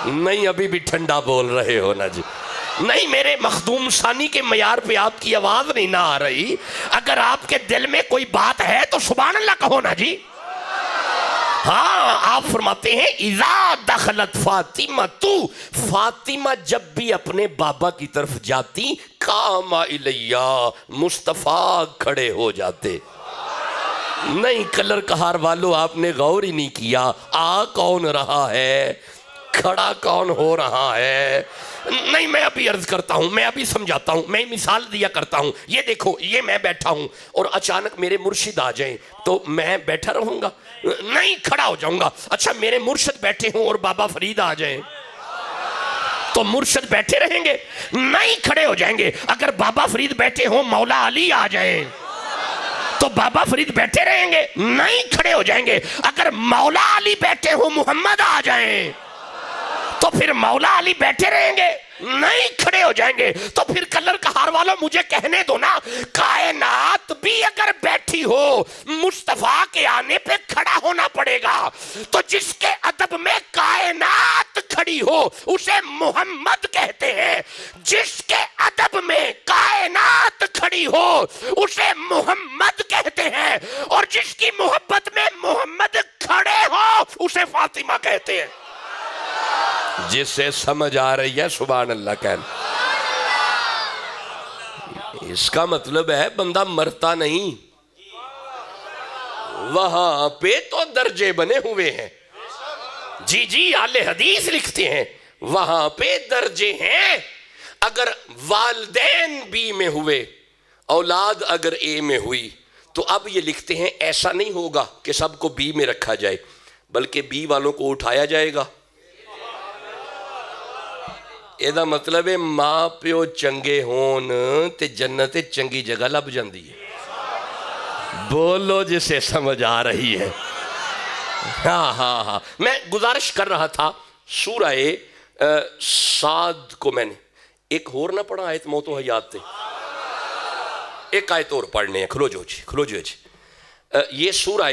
نہیں ابھی بھی ٹھنڈا بول رہے ہو نا جی. نہیں میرے مخدوم ثانی کے معیار پہ آپ کی آواز نہیں نہ آ رہی. اگر آپ کے دل میں کوئی بات ہے تو سبحان اللہ کہو نا جی. ہاں آپ فرماتے ہیں اذا دخلت فاطمہ, فاطمہ جب بھی اپنے بابا کی طرف جاتی, قام الیہ, مصطفیٰ کھڑے ہو جاتے. نہیں کلر کہار والو آپ نے غور ہی نہیں کیا, آ کون رہا ہے, کھڑا کون ہو رہا ہے. نہیں میں ابھی عرض کرتا ہوں, میں ابھی سمجھاتا ہوں, میں مثال دیا کرتا ہوں. یہ دیکھو, یہ میں بیٹھا ہوں اور اچانک میرے مرشد آ جائیں تو میں بیٹھا رہوں گا؟ نہیں, کھڑا ہو جاؤں گا. اچھا میرے مرشد بیٹھے ہوں اور بابا فرید آ جائیں تو مرشد بیٹھے رہیں گے؟ نہیں, کھڑے ہو جائیں گے. اگر بابا فرید بیٹھے ہوں مولا علی آ جائیں تو بابا فرید بیٹھے رہیں گے؟ نہیں, کھڑے ہو جائیں گے. اگر مولا علی بیٹھے ہوں محمد آ جائیں تو پھر مولا علی بیٹھے رہیں گے؟ نہیں, کھڑے ہو جائیں گے. تو پھر کلر کہار والوں مجھے کہنے دو نا, کائنات بھی اگر بیٹھی ہو مصطفیٰ کے آنے پہ کھڑا ہونا پڑے گا. تو جس کے ادب میں کائنات کھڑی ہو اسے محمد کہتے ہیں, جس کے ادب میں کائنات کھڑی ہو اسے محمد کہتے ہیں, اور جس کی محبت میں محمد کھڑے ہو اسے فاطمہ کہتے ہیں. جسے سمجھ آ رہی ہے سبحان اللہ کہنا. اس کا مطلب ہے بندہ مرتا نہیں, وہاں پہ تو درجے بنے ہوئے ہیں. جی جی اہل حدیث لکھتے ہیں وہاں پہ درجے ہیں. اگر والدین بی میں ہوئے, اولاد اگر اے میں ہوئی, تو اب یہ لکھتے ہیں ایسا نہیں ہوگا کہ سب کو بی میں رکھا جائے, بلکہ بی والوں کو اٹھایا جائے گا. یہ مطلب ہے ماں پیو چنگے ہون تے جنت چنگی جگہ لب جاندی ہے. بولو جسے سمجھ آ رہی ہے. ہاں ہاں ہاں, میں گزارش کر رہا تھا سورہ صاد کو میں نے ایک اور نہ پڑھا, آیت موت و حیات تے ایک آیت اور پڑھنے ہیں. کھلو جو جی. یہ سورہ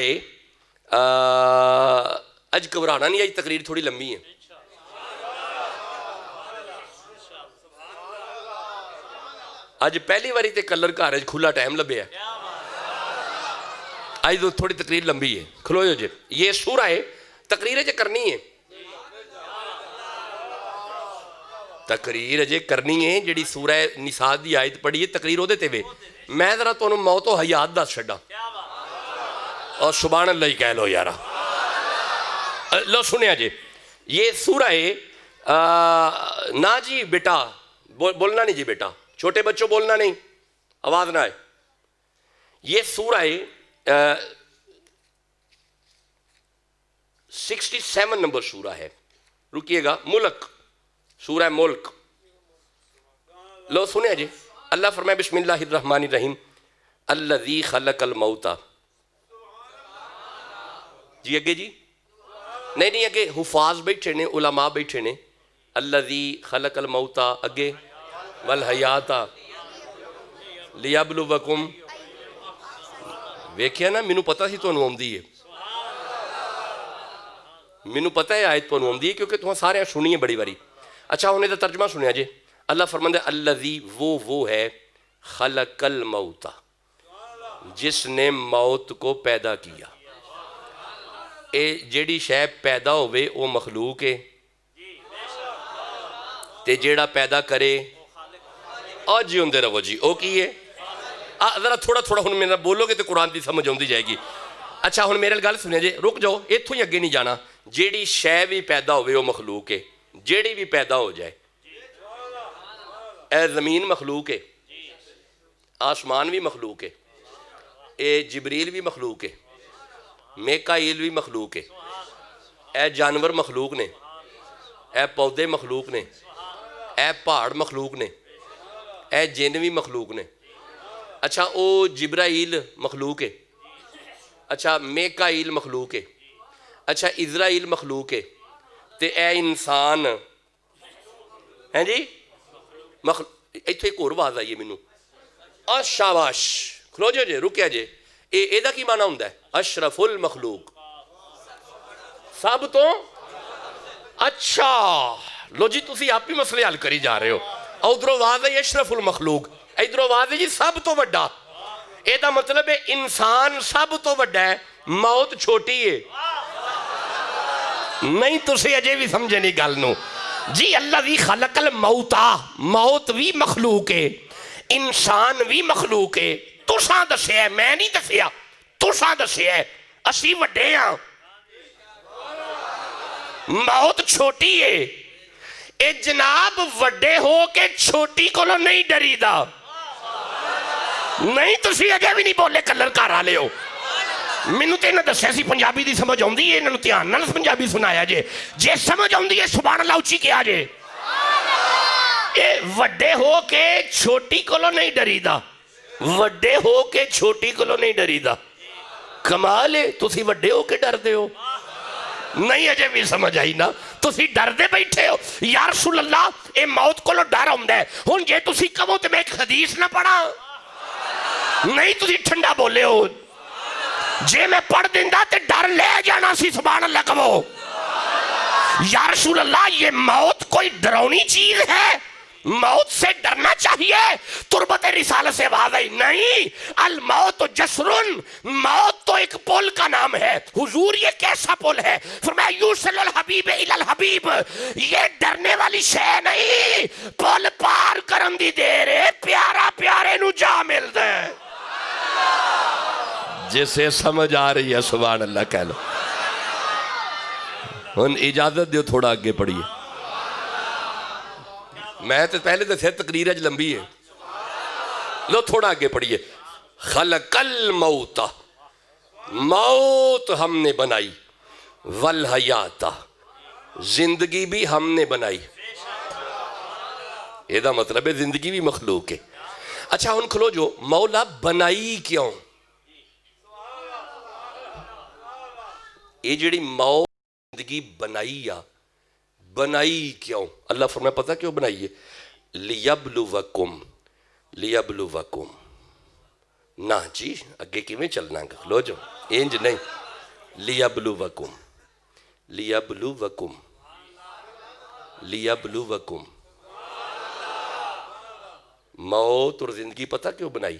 اج گھبرانا نہیں, آج تقریر تھوڑی لمبی ہے. اج پہلی باری تے کلر گھر کھلا ٹائم لبیا, آج تو تھوڑی تقریر لمبی ہے. کھلو جو جی. یہ سورہ تقریر اجے کرنی ہے, تقریر اجے کرنی ہے. جڑی سورہ نساء دی آیت پڑھی ہے تقریر ہو دیتے ہوئے میں ذرا تو موت و حیات دس چھڈا, اور سبحان اللہ ہی کہہ لو یارا. لو سنیا جی, یہ سورہ نا جی بیٹا بولنا نہیں جی, بیٹا چھوٹے بچوں بولنا نہیں, آواز نہ آئے. یہ سورہ 67 نمبر سورہ ہے. رکیے گا, ملک, سورہ ملک. لو سنیا جی. اللہ فرمائے بسم اللہ الرحمن الرحیم الذی خلق الموت. جی اگے جی, نہیں اگے حفاظ بیٹھے نے, علماء بیٹھے نے. الذی خلق الموت اگے والحیات لیبلوکم. ویکھیا نا, مینوں پتا سی تانوں آوندی ہے, مینوں پتا ہے آیت تانوں آوندی ہے کیونکہ تساں سارے سنی ہے بڑی باری. اچھا ہونے دا ترجمہ سنیا جی. اللہ فرماندا ہے الذی وہ ہے خلق الموت, جس نے موت کو پیدا کیا. اے جیڑی شے پیدا ہوئے وہ مخلوق ہے, تے جیڑا پیدا کرے آج جیوندے رہو جی او کی ہے. ذرا تھوڑا ہن میرا بولو گے تو قرآن دی سمجھ آندی جائے گی. اچھا ہن میرے گل سنیا جی, رک جاؤ ایتھوں ہی اگے نہیں جانا. جیڑی شے بھی پیدا ہوئے وہ مخلوق ہے, جیڑی بھی پیدا ہو جائے. اے زمین مخلوق ہے, آسمان بھی مخلوق ہے, اے جبریل بھی مخلوق ہے, میکائیل بھی مخلوق ہے, اے جانور مخلوق نے, اے پودے مخلوق نے, اے پہاڑ مخلوق نے, اے جن بھی مخلوق نے. اچھا او جبرائیل مخلوق ہے, اچھا میکائیل مخلوق ہے, اچھا اسرائیل مخلوق ہے, تے اے انسان ہیں جی ایتھے ایک اور آواز آئی ہے مینوں. شاباش, کھلو جی, رکیا جی. اے دا کی معنی ہوندا ہے اشرف المخلوق, سب تو. اچھا لو جی, تسی آپ ہی مسئلے حل کری جا رہے ہو. ادھروں آواز ہے اشرف المخلوق, ادھروں آواز ہے جی سب تو بڑا. اے دا مطلب ہے انسان سب تو بڑا ہے, موت چھوٹی ہے. نہیں تسی اجے بھی سمجھے نہیں گل نو جی. الذی خلق الموت, موت بھی مخلوق ہے, انسان بھی مخلوق ہے. تساں دسیا ہے, میں نہیں دسیا, تساں دسیا ہے. اسی وڈے ہاں, موت چھوٹی ہے. اے جناب وڈے ہو کے چھوٹی کولو نہیں ڈری دا. نہیں تسی اگے بھی نہیں بولے, کلر گھر والے ہو. مینوں تے انہاں دسیا سی پنجابی دی سمجھ آندی ہے, انہاں دھیان نال پنجابی سنایا جے سمجھ آندی ہے سبحان اللہ اچھی کیا جے. اے وڈے ہو کے چھوٹی کولو نہیں ڈری دا, وڈے ہو کے چھوٹی کولو نہیں ڈری دا. کمال ہے, تسی وڈے ہو کے ڈر دے ہو. نہیں اجے بھی سمجھ آئی نا, تسی ڈر دے بیٹھے ہو. یا رسول اللہ اے موت کولو ڈر ہوندا ہے. ہن جے تسی کہو تے میں ایک حدیث نہ پڑھا. نہیں تسی ٹھنڈا بولے ہو, جے میں پڑھ دیندا تے ڈر لے جانا سی. سبحان اللہ کہو. یا رسول اللہ یہ موت کوئی ڈراؤنی چیز ہے, موت سے ڈرنا چاہیے. تربت رسالت سے آواز آئی نہیں, الموت جسرن, موت تو ایک پل کا نام ہے. حضور یہ کیسا پل ہے؟ فرمایا یوصل الحبیب الی الحبیب, یہ ڈرنے والی شے نہیں, پل پار کرن دی دیر ہے, پیارا پیارے نو جا مل دے. جسے سمجھ آ رہی ہے سبحان اللہ کہہ لو. ہن اجازت دیو تھوڑا آگے پڑھیے. میں تو پہلے تو تقریر اج لمبی ہے. لو تھوڑا آگے پڑھیے. خلق الموت، موت ہم نے بنائی، والحیات، زندگی بھی ہم نے بنائی. یہ دا مطلب ہے زندگی بھی مخلوق ہے. اچھا ان کھلو جو مولا بنائی کیوں؟ یہ جڑی موت زندگی بنائی یا بنائی کیوں؟ اللہ فرمایا پتہ کیوں بنائی ہے؟ لیبلوکم، لیبلوکم. نہ جی اگے کیویں چلنا گا، کھلو جو انج نہیں. لیبلوکم، لیبلوکم، لیبلوکم. موت اور زندگی پتہ کیوں بنائی؟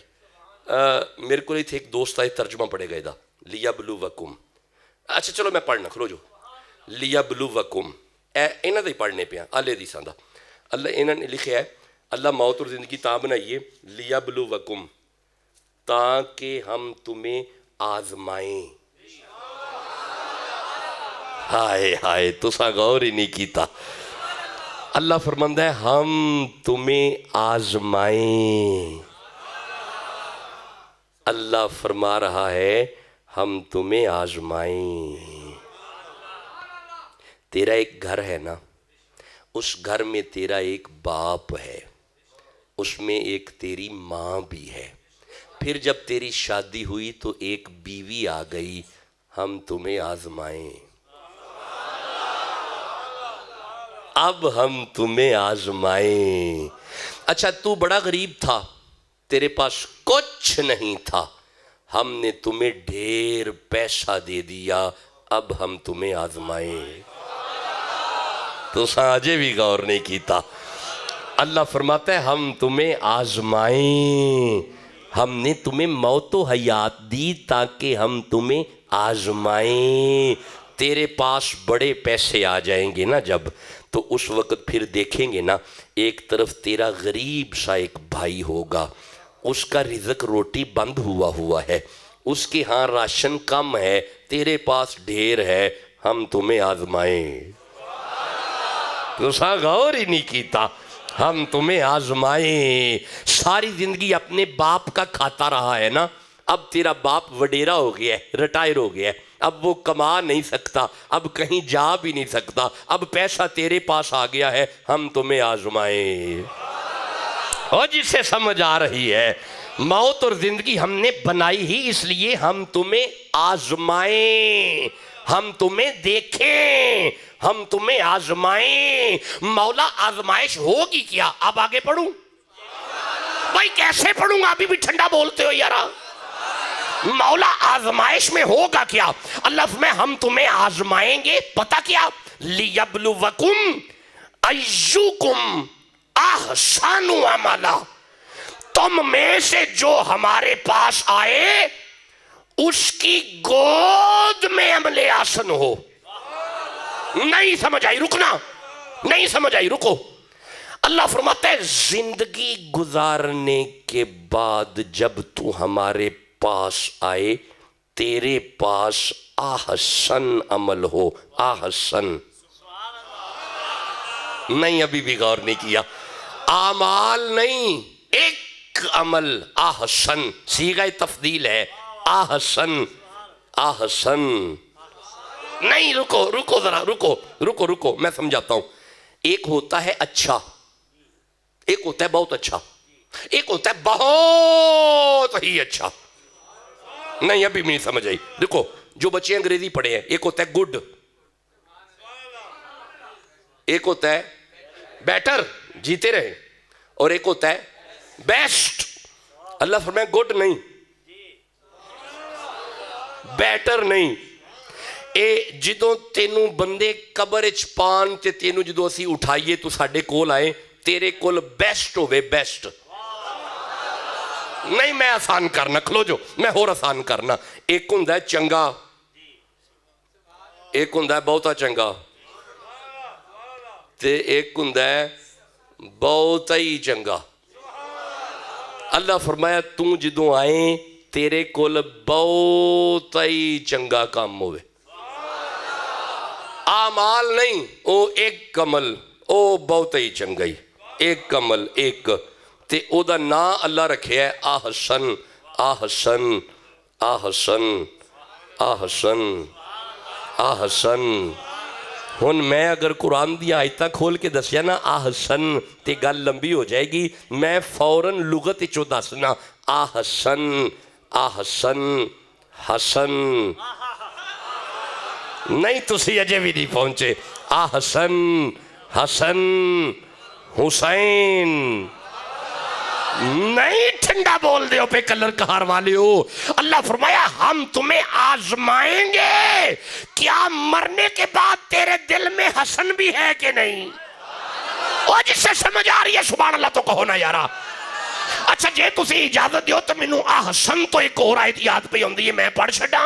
میرے کو نہیں تھے ایک دوست آئے ترجمہ پڑھے گئے دا لیبلوکم. اچھا چلو میں پڑھنا کھلو جو. لیبلوکم انہاں دے پڑھنے پیا آلے دی ساندا. اللہ انہاں نے لکھیا ہے اللہ موت اور زندگی تاں بنائیے لیبلوکم تاکہ ہم تمہیں آزمائیں. ہائے ہائے تساں غور ہی نہیں کیتا. اللہ فرماندہ ہے ہم تمہیں آزمائیں. اللہ فرما رہا ہے ہم تمہیں آزمائیں. تیرا ایک گھر ہے نا، اس گھر میں تیرا ایک باپ ہے، اس میں ایک تیری ماں بھی ہے. پھر جب تیری شادی ہوئی تو ایک بیوی آ گئی. ہم تمہیں آزمائیں. اب ہم تمہیں آزمائیں. اچھا تو بڑا غریب تھا، تیرے پاس کچھ نہیں تھا، ہم نے تمہیں ڈھیر پیسہ دے دیا. اب ہم تمہیں آزمائیں. تو ساجے بھی غور نہیں کیتا. اللہ فرماتا ہے ہم تمہیں آزمائیں. ہم نے تمہیں موت و حیات دی تاکہ ہم تمہیں آزمائیں. تیرے پاس بڑے پیسے آ جائیں گے نا جب، تو اس وقت پھر دیکھیں گے نا ایک طرف تیرا غریب سا ایک بھائی ہوگا، اس کا رزق روٹی بند ہوا ہے، اس کے ہاں راشن کم ہے، تیرے پاس ڈھیر ہے. ہم تمہیں آزمائیں. تو سا غور ہی نہیں کیتا. ہم تمہیں آزمائیں. ساری زندگی اپنے باپ کا کھاتا رہا ہے نا. اب تیرا باپ وڈیرا ہو گیا ہے، ریٹائر ہو گیا ہے، اب وہ کما نہیں سکتا، اب کہیں جا بھی نہیں سکتا، اب پیسہ تیرے پاس آ گیا ہے. ہم تمہیں آزمائیں. اور جسے سمجھ آ رہی ہے موت اور زندگی ہم نے بنائی ہی اس لیے ہم تمہیں آزمائیں، ہم تمہیں دیکھیں، ہم تمہیں آزمائیں. مولا آزمائش ہوگی کیا؟ اب آگے پڑھوں بھائی کیسے پڑھوں گا؟ ابھی بھی ٹھنڈا بولتے ہو یارا. مولا آزمائش میں ہوگا کیا؟ اللہ فرمائے ہم تمہیں آزمائیں گے. پتہ کیا؟ لیبلوکم ایوکم احسن عملا. تم میں سے جو ہمارے پاس آئے اس کی گود میں عمل آسن ہو. نہیں سمجھ آئی؟ رکنا. نہیں سمجھ آئی؟ رکو. اللہ فرماتا ہے زندگی گزارنے کے بعد جب تو ہمارے پاس آئے تیرے پاس احسن عمل ہو. احسن نہیں، ابھی بھی غور نہیں کیا. اعمال نہیں، ایک عمل. احسن صیغہ تفضیل ہے. احسن احسن نہیں. رکو ذرا رکو میں سمجھاتا ہوں. ایک ہوتا ہے اچھا، ایک ہوتا ہے بہت اچھا، ایک ہوتا ہے بہت ہی اچھا. نہیں ابھی بھی نہیں سمجھ آئی. دیکھو جو بچے انگریزی پڑھے ہیں، ایک ہوتا ہے گڈ، ایک ہوتا ہے بیٹر جیتے رہے، اور ایک ہوتا ہے بیسٹ. اللہ فرمائے گڈ نہیں، بیٹر نہیں. اے جدوں تینوں بندے قبر اچ پان تے تینوں جدوں اسی اٹھائیے تو ساڈے کول آئے تیرے کول بیسٹ ہوئے. بیسٹ نہیں، میں آسان کرنا. کھلو جو میں اور آسان کرنا. ایک ہوندا ہے چنگا، ایک ہوندا ہے بہتا چنگا، تے ایک ہوندا ہے بہتا ہی چنگا. اللہ فرمایا تو جدوں آئیں تیرے کول بہت ہی چنگا کام ہوئے، آمال نہیں، او ایک کمل، او بہت ہی چنگائی، ایک کمل ایک، تے او دا نا اللہ رکھے ہے آحسن آحسن آحسن آحسن آحسن۔ ہن میں اگر قرآن دی آیتہ کھول کے دسیا نا آحسن تے گل لمبی ہو جائے گی، میں فوراً لغت چو دسنا آحسن آحسن حسن، نہیں تسی اجے بھی نہیں پہنچے، آحسن حسن حسین، نہیں ٹھنڈا بول دے ہو پہ کلر کہار والے ہو۔ اللہ فرمایا ہم تمہیں آزمائیں گے، کیا مرنے کے بعد تیرے دل میں حسن بھی ہے کہ نہیں؟ اور جس سے سمجھ آ رہی ہے سبحان اللہ تو کہو نا یارا۔ اچھا جے تسی اجازت دیو تو منو آحسن تو ایک اور آیت یاد پہ ہوندی ہے، میں پڑھ چھڑا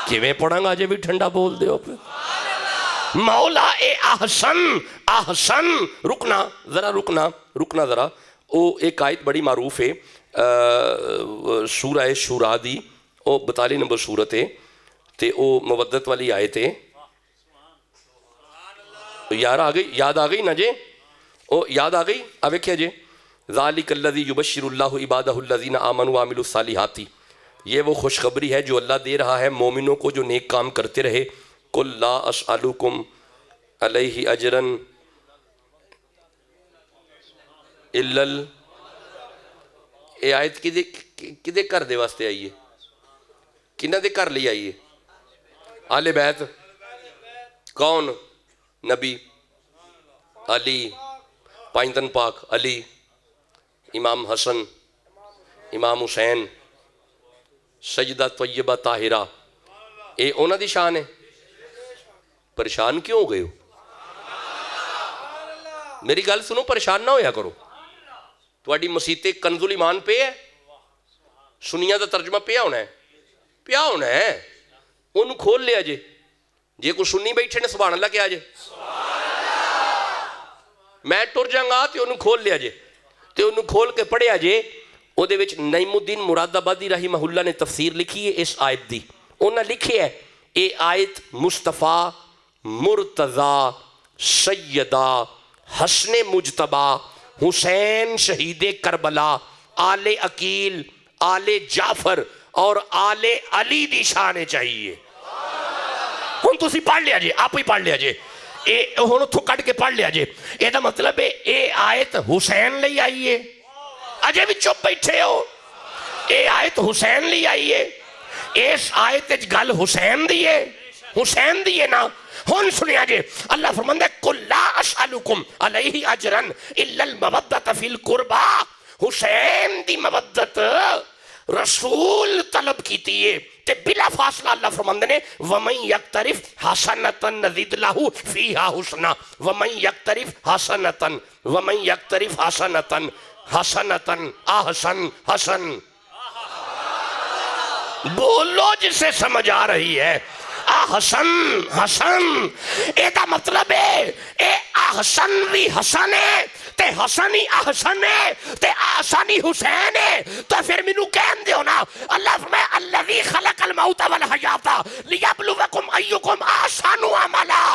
کہ میں پڑھاں گا جے بھی ٹھنڈا بول دے ہو پہ مولا اے احسن احسن۔ رکنا رکنا ذرا، او ایک آیت بڑی معروف ہے سورہ شورا دی، او 42 نمبر سورت ہے تے او مودت والی آیت ہے۔ یار آ گئی، یاد آ گئی نا جے، او یاد آ گئی، اب کیا جے ذالک الذی یبشر اللہ عبادہ الذین آمنوا وعملوا الصالحات، یہ وہ خوشخبری ہے جو اللہ دے رہا ہے مومنوں کو جو نیک کام کرتے رہے۔ قل لا اسألکم علیہ اجرا الا اے آیت کدے کر دے واسطے آئیے، کنہ دے کر لی آئیے؟ آل بیت، کون؟ نبی، علی، پائنتن پاک علی، امام حسن، امام حسین، سجدہ طیبہ طاہرہ، اے اونا دی شان ہے۔ پریشان کیوں ہو گئے ہو؟ میری گل سنو، پریشان نہ ہویا کرو۔ تواڈی مسیتے کنز الایمان پہ ہے، سنیہ دا ترجمہ پیا ہونا ہے، پیا ہونا ہے، انہوں کھول لیا جے، جے کو سنی بیٹھے نے سبحان اللہ کیا جے، میں ٹر جاؤں گا تے انہوں کھول لیا جے، تے انہوں کھول کے پڑھیا جے۔ او دے وچ نعیم الدین مراد آبادی رحمہ اللہ نے تفسیر لکھی ہے اس آیت دی، انہوں نے لکھی ہے اے آیت مصطفیٰ مرتضی سیدہ حسن مجتبہ حسین شہید کربلا آل عقیل آل جعفر اور آل علی دی شان چاہیے۔ ہن تسی پڑھ لیا جے، آپ ہی پڑھ لیا جے، اے ہن اتھوں کٹ کے پڑھ لیا جے۔ اے دا مطلب ہے اے آیت حسین لئی آئیے، اجے بھی چپ بیٹھے ہو، اے آیت حسین لئی آئیے، اس آیت گل حسین دیئے، حسین دیئے نا۔ ہون سنیا جے اللہ فرماندہ ہے قُلْ لَا أَسْأَلُكُمْ عَلَيْهِ أَجْرًا إِلَّا الْمَوَدَّةَ فِي الْقُرْبَى، حسین دی مودت رسول طلب کیتی ہے تے بلا فاصلہ اللہ فرماندے نے وَمَنْ يَقْتَرِفْ حَسَنَةً نَزِدْ لَهُ فِيهَا حُسْنًا وَمَنْ يَقْتَرِفْ حَسَنَةً وَمَنْ يَقْتَرِفْ حَسَنَةً حَسَنَةً آحسن حسن۔ بولو جسے سمجھ آ رہی ہے، آحسن حسن، اے دا مطلب ہے اے آحسن بھی حسن ہے تے حسن ہی احسن ہے تے آحسن ہی حسین ہے۔ تو پھر منو کہن دیو نا، اللہ فرمائے الذی خلق الموت والحیات لیبلوکم ایکم احسن عملا،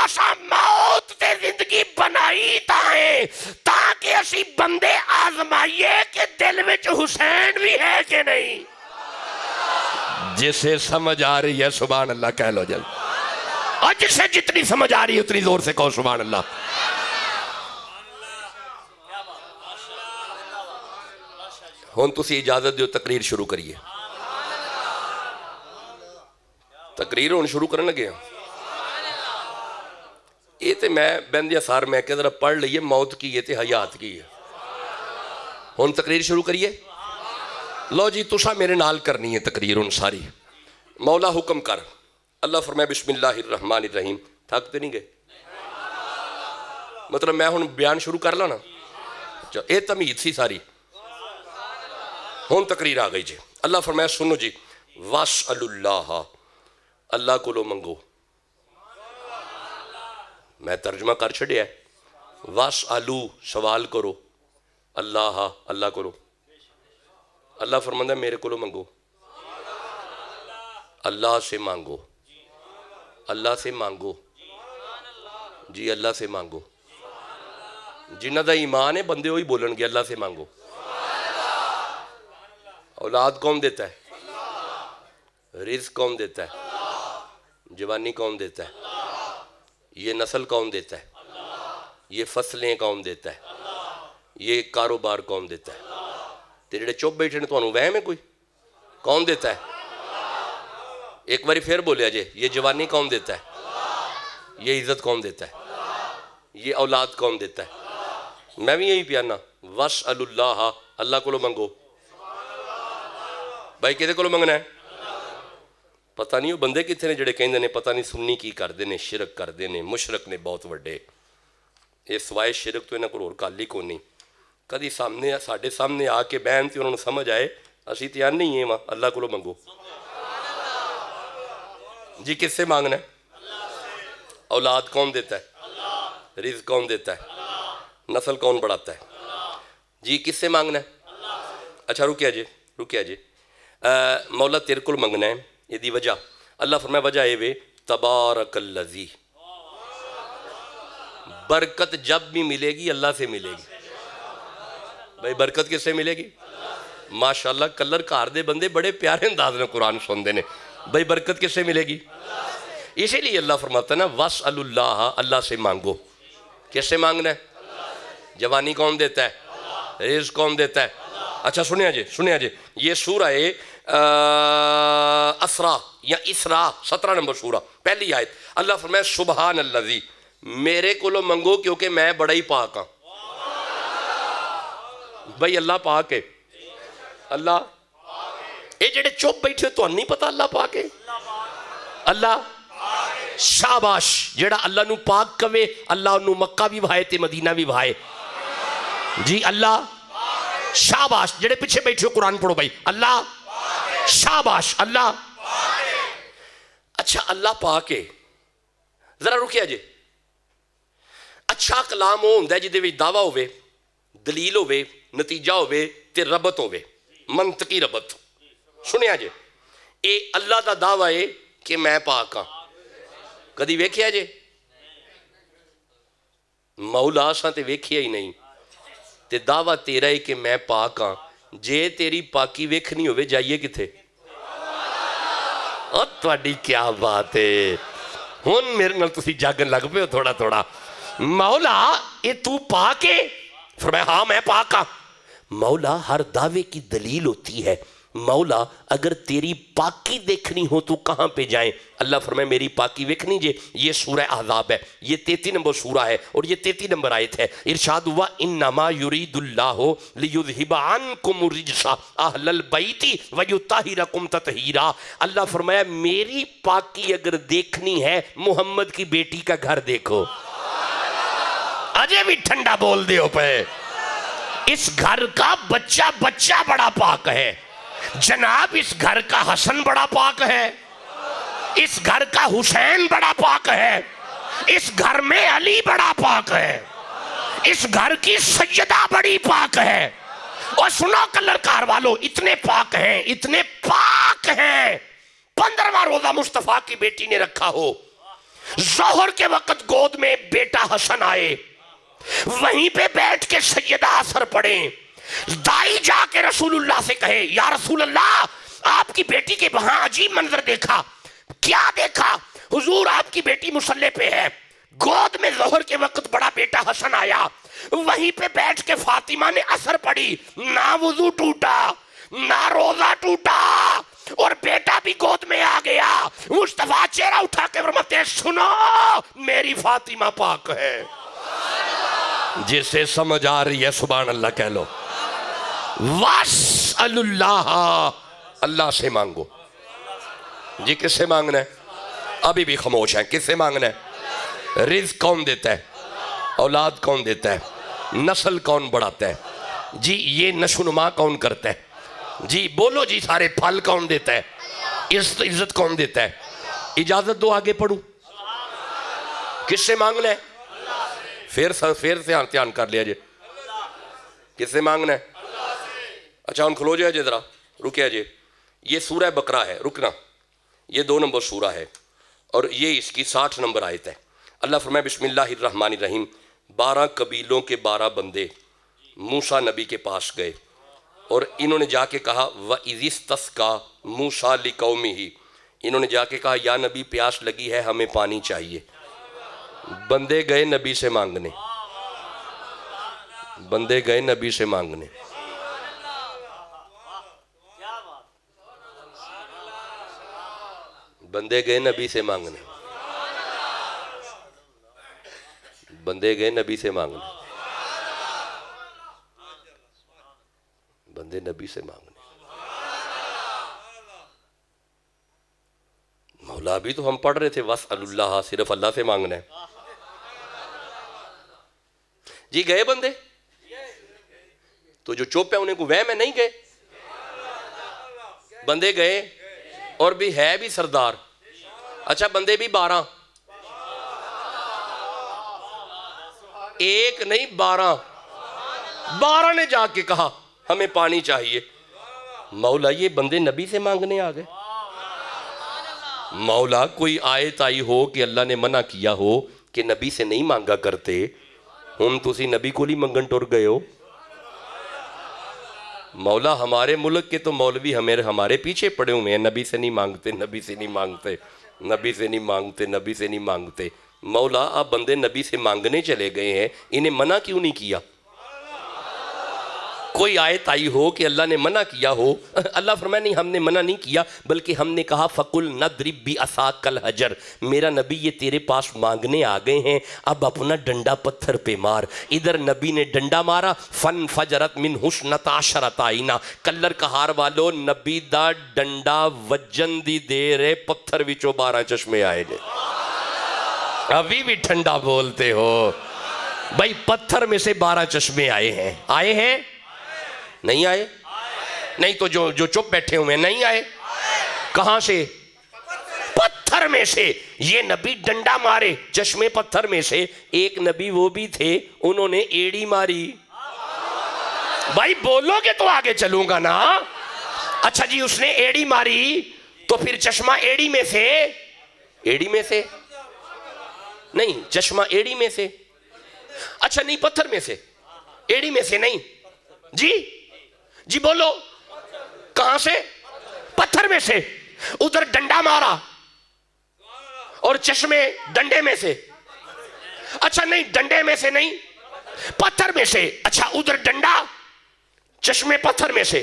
اسا موت تے زندگی بنائی تائیں تاکہ اسی بندے آزمائیے کہ دل وچ حسین بھی ہے کہ نہیں۔ جسے سمجھ آ رہی ہے سبحان اللہ کہہ لو جلد، اور جسے جتنی سمجھ آ رہی ہے اتنی زور سے کہو سبحان اللہ۔ ہون تسی اجازت دیو تقریر شروع کریے، تقریر ہون شروع کرنے لگے ہیں۔ یہ تے میں بندیا سار میں کہ ذرا پڑھ لئیے، موت کی یہ تے حیات کی ہے۔ ہون تقریر شروع کریے، لو جی تسا میرے نال کرنی ہے تقریر ان ساری۔ مولا حکم کر، اللہ فرمائے بسم اللہ الرحمن الرحیم۔ تھکتے نہیں گئے؟ مطلب میں ہوں بیان شروع کر لا نا، اے تمہید سی ساری، ہون تقریر آ گئی جی۔ اللہ فرمائے سنو جی، وَاسْأَلُ اللَّهَ، اللہ کو لو منگو، میں ترجمہ کر چھڑیا ہے، وَاسْأَلُ سوال کرو، اللہ اللہ کرو، اللہ فرماتا ہے میرے کو منگو، اللہ سے مانگو، اللہ سے مانگو، جی اللہ سے مانگو. جنہ دا ایمان ہے بندے وہی بولن گے اللہ سے مانگو. اولاد کون دیتا ہے؟ رزق کون دیتا ہے؟ جوانی کون دیتا ہے؟ یہ نسل کون دیتا ہے؟ یہ فصلیں کون دیتا ہے؟ یہ کاروبار کون دیتا ہے؟ تے جڑے چپ بیٹھے نے تانوں وہم ہے کوئی؟ کون دیتا ہے؟ ایک باری پھر بولیا جے، یہ جوانی کون دیتا ہے؟ یہ عزت کون دیتا ہے؟ یہ اولاد کون دیتا ہے؟ میں بھی یہی پیانا وَاسْأَلُ اللَّهَ، اللہ کو منگو. بھائی کدے کو منگنا ہے؟ پتہ نہیں وہ بندے کتنے نے جڑے کہندے نے پتہ نہیں سنی کی کردے نے، شرک کردے نے، مشرک نے بہت وڈے. یہ سوائے شرک تو انہاں کول ہور گل ہی کوئی نہیں. کدی سامنے ساڈے سامنے آ کے بہن تے انہاں نوں سمجھ آئے اسی تے آنے ہی ہیں اللہ کو منگو. جی کس سے مانگنا ہے؟ اولاد کون دیتا ہے؟ رزق کون دیتا ہے؟ نسل کون بڑھاتا ہے؟ جی کس سے مانگنا ہے؟ اچھا رکیا جی مولا تیرے کو منگنا ہے. یہ دی وجہ اللہ فرمائے وجہ اے وے تبارک الذی، برکت جب بھی ملے گی اللہ سے ملے گی. بھائی برکت کس سے ملے گی؟ ماشاءاللہ کلر کار دے بندے بڑے پیارے انداز میں قرآن سن دینے. بھائی برکت کس سے ملے گی؟ اسی لیے اللہ فرماتا ہے نا وَاسْأَلُ اللَّهَ، اللہ سے مانگو. کس سے مانگنا ہے؟ جوانی کون دیتا ہے؟ رزق کون دیتا ہے؟ اچھا سنیا جی یہ سورہ اسراء یا اسراء 17 نمبر سورہ پہلی آیت. اللہ فرمائے سبحان الذی، میرے کو منگو کیونکہ میں بڑا ہی پاک ہاں. بھائی اللہ پاک ہے. اللہ اے جڑے چپ بیٹھے تو نہیں پتا اللہ پاک ہے. اللہ شاباش جڑا اللہ نو پاک کہے اللہ نو مکہ بھی بھائے تے مدینہ بھی بھائے. جی اللہ شاباش. جڑے پیچھے بیٹھے قرآن پڑھو بھائی. اللہ شاباش. اللہ اچھا اللہ پاک ہے. ذرا رکیا جی. اچھا کلام وہ ہوندا ہے جدے وچ دعویٰ ہوے، دلیل ہوے، نتیجہ ہوے تے ربط ہوے، منطقی ربط. سنیا جی اے اللہ دا دعویٰ ہے کہ میں پاک ہاں. کدی ویکھیا جی؟ مولا اساں تے ویکھیا ہی نہیں. تے دعویٰ تیرا ہے کہ میں پاک ہاں. جے تیری پاکی ویکھنی ہوئے جائیے کتھے؟ تواڈی کیا بات ہے. ہن میرے نال تسی جاگن لگ پے ہو تھوڑا تھوڑا. مولا اے تو پاک ہے؟ فرمایا ہاں میں پاک ہاں. مولا ہر دعوے کی دلیل ہوتی ہے. مولا اگر تیری پاکی دیکھنی ہو تو کہاں پہ جائیں؟ اللہ فرمائے میری پاکی ویکھنی جے. یہ سورہ احزاب ہے، یہ 33 نمبر سورہ ہے اور یہ 33 نمبر آیت ہے. ارشاد ہوا انما یرید اللہ لیذھب عنکم الرجس اہل البیت ویطہرکم تطہیرا. اللہ فرمایا میری پاکی اگر دیکھنی ہے محمد کی بیٹی کا گھر دیکھو. اجے بھی ٹھنڈا بول دیو پہ. اس گھر کا بچہ بڑا پاک ہے جناب. اس گھر کا حسن بڑا پاک ہے. اس گھر کا حسین بڑا پاک ہے. اس گھر میں علی بڑا پاک ہے. اس گھر کی سیدہ بڑی پاک ہے. اور سنو کلر کار والو اتنے پاک ہیں، اتنے پاک ہیں. 15واں روزہ مصطفیٰ کی بیٹی نے رکھا ہو. ظہر کے وقت گود میں بیٹا حسن آئے، وہیں پہ بیٹھ کے سیدہ اثر پڑھیں. دائی جا کے رسول اللہ سے کہے یا رسول اللہ آپ کی بیٹی کے وہاں عجیب منظر دیکھا. کیا دیکھا؟ حضور آپ کی بیٹی مصلی پہ ہے. گود میں ظہر کے وقت بڑا بیٹا حسن آیا، وہیں پہ بیٹھ کے فاطمہ نے اثر پڑھی. نہ وضو ٹوٹا نہ روزہ ٹوٹا اور بیٹا بھی گود میں آ گیا. مصطفیٰ چہرہ اٹھا کے فرماتے ہیں سنو میری فاطمہ پاک ہے. جسے سمجھ آ رہی ہے سبحان اللہ کہہ لو. وَاسْأَلُ اللَّهَ، اللہ سے مانگو. جی کس سے مانگنا ہے؟ ابھی بھی خاموش ہیں. کس سے مانگنا ہے؟ رزق کون دیتا ہے؟ اولاد کون دیتا ہے؟ نسل کون بڑھاتا ہے؟ جی یہ نشوونما کون کرتا ہے؟ جی بولو جی سارے. پھل کون دیتا ہے؟ عزت کون دیتا ہے؟ اجازت دو آگے پڑھوں. کس سے مانگنا ہے؟ پھر سے دھیان کر لیا جی. کس سے مانگنا ہے؟ اچھا ہم کھلو جائے ذرا رکیا جی. یہ سورہ بقرہ ہے, رکنا, یہ 2 نمبر سورہ ہے اور یہ اس کی 60 نمبر آیت ہے. اللہ فرمائے بسم اللہ الرحمن الرحیم. 12 قبیلوں کے 12 بندے موسیٰ نبی کے پاس گئے اور انہوں نے جا کے کہا وَإِذِ اسْتَسْقَىٰ مُوسَىٰ لِقَوْمِهِ, انہوں نے جا کے کہا یا نبی پیاس لگی ہے, ہمیں پانی چاہیے. بندے گئے نبی سے مانگنے, بندے گئے نبی سے مانگنے. بندے گئے نبی سے مانگنے, بندے گئے نبی سے مانگنے, بندے نبی سے مانگنے. مولا بھی تو ہم پڑھ رہے تھے وَاسْأَلُ اللَّهَ, صرف اللہ سے مانگنا ہے. جی گئے بندے تو جو چوپ ہے انہیں کو وہم ہے, نہیں گئے بندے گئے اور بھی ہے بھی سردار. اچھا بندے بھی 12, ایک نہیں 12 نے جا کے کہا ہمیں پانی چاہیے. مولا یہ بندے نبی سے مانگنے آ گئے. مولا کوئی آیت آئی ہو کہ اللہ نے منع کیا ہو کہ نبی سے نہیں مانگا کرتے, ہم تسی نبی کو لی منگن ٹور گئے ہو. مولا ہمارے ملک کے تو مولوی ہمارے پیچھے پڑے ہوئے ہیں, نبی سے نہیں مانگتے, نبی سے نہیں مانگتے, نبی سے نہیں مانگتے, نبی سے نہیں مانگتے. مولا آپ بندے نبی سے مانگنے چلے گئے ہیں, انہیں منع کیوں نہیں کیا؟ کوئی آیت آئی ہو کہ اللہ نے منع کیا ہو؟ اللہ فرمائے نہیں, ہم نے منع نہیں کیا, بلکہ ہم نے کہا فَقُلْ نَضْرِبْ بِعَصَاكَ الْحَجَرَ, میرا نبی یہ تیرے پاس مانگنے آ گئے ہیں, اب اپنا ڈنڈا پتھر پہ مار. ادھر نبی نے ڈنڈا مارا, فَانْفَجَرَتْ مِنْهُ اثْنَتَا عَشْرَةَ عَيْنًا. کلر کہار والو نبی دا ڈنڈا وجن دی دے رہے پتھر وچو 12 چشمے آئے نے. ابھی بھی ٹھنڈا بولتے ہو بھائی, پتھر میں سے 12 چشمے آئے ہیں. آئے ہیں نہیں آئے؟ نہیں تو جو چپ بیٹھے ہوئے نہیں آئے. کہاں سے؟ پتھر میں سے. یہ نبی ڈنڈا مارے چشمے پتھر میں سے. ایک نبی وہ بھی تھے انہوں نے ایڑی ماری. بھائی بولو گے تو آگے چلوں گا نا. اچھا جی اس نے ایڑی ماری تو پھر چشمہ ایڑی میں سے, ایڑی میں سے نہیں, چشمہ ایڑی میں سے. اچھا نہیں پتھر میں سے, ایڑی میں سے نہیں. جی بولو کہاں سے؟ پتھر میں سے. ادھر ڈنڈا مارا اور چشمے ڈنڈے میں سے. اچھا نہیں ڈنڈے میں سے نہیں, پتھر میں سے. اچھا ادھر ڈنڈا, چشمے پتھر میں سے,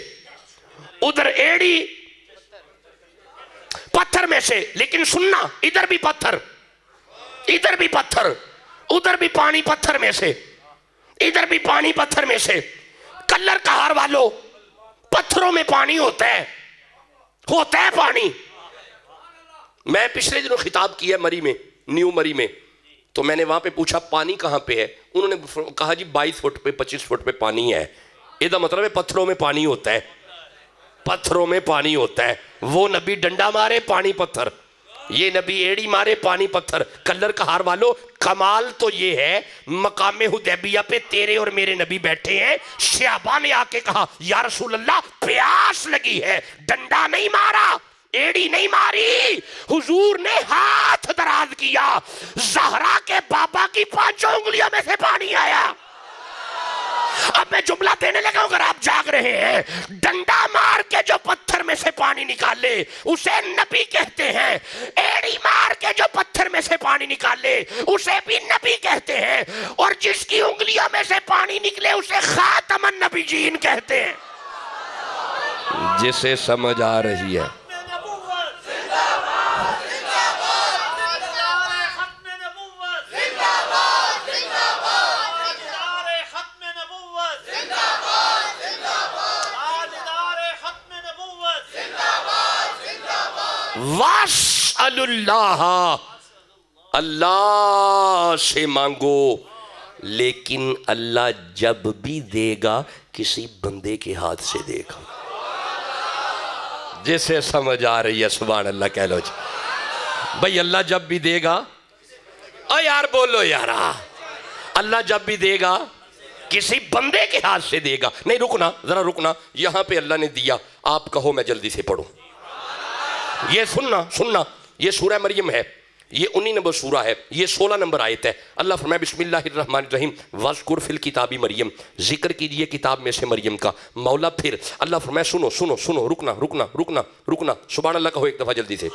ادھر ایڑی پتھر میں سے. لیکن سننا, ادھر بھی پتھر, ادھر بھی پتھر, ادھر بھی پانی پتھر میں سے, ادھر بھی پانی پتھر میں سے. کلر کہار والو پتھروں میں پانی ہوتا ہے پانی. میں پچھلے دنوں خطاب کیا مری میں, نیو مری میں, تو میں نے وہاں پہ پوچھا پانی کہاں پہ ہے. انہوں نے کہا جی 22 فٹ پہ 25 فٹ پہ پانی ہے. یہ مطلب ہے پتھروں میں پانی ہوتا ہے, پتھروں میں پانی ہوتا ہے. وہ نبی ڈنڈا مارے پانی پتھر, یہ نبی ایڑی مارے پانی پتھر. کلر کہار والو کمال تو یہ ہے مقام حدیبیہ پہ تیرے اور میرے نبی بیٹھے ہیں. صحابہ نے آ کے کہا یا رسول اللہ پیاس لگی ہے, ڈنڈا نہیں مارا, ایڑی نہیں ماری, حضور نے ہاتھ دراز کیا, زہرا کے بابا کی 5 انگلیوں میں سے پانی آیا. اب میں جملہ دینے لگا ہوں, اگر آپ جاگ رہے ہیں, ڈنڈا مار کے جو پتھر میں سے پانی نکالے اسے نبی کہتے ہیں, ایڑی مار کے جو پتھر میں سے پانی نکالے اسے بھی نبی کہتے ہیں, اور جس کی انگلیوں میں سے پانی نکلے اسے خاتم النبیین کہتے ہیں. جسے سمجھ آ رہی ہے وَاسْأَلُ اللَّهَ, اللہ سے مانگو, لیکن اللہ جب بھی دے گا کسی بندے کے ہاتھ سے دے گا. جسے سمجھ آ رہی ہے سبحان اللہ کہہ لو جی. بھئی اللہ جب بھی دے گا, یار بولو یارا, اللہ جب بھی دے گا کسی بندے کے ہاتھ سے دے گا نہیں. رکنا ذرا رکنا, یہاں پہ اللہ نے دیا, آپ کہو میں جلدی سے پڑھوں. یہ سننا یہ سورہ مریم ہے, یہ 19 نمبر سورہ ہے, یہ 16 نمبر آیت ہے. اللہ فرمائے بسم اللہ الرحمن الرحیم وَاذْكُرْ فِي الْكِتَابِ مریم, ذکر کیجئے کتاب میں سے مریم کا. مولا پھر اللہ فرمائے سنو, رکنا, سبحان اللہ کہو ایک دفعہ جلدی سے.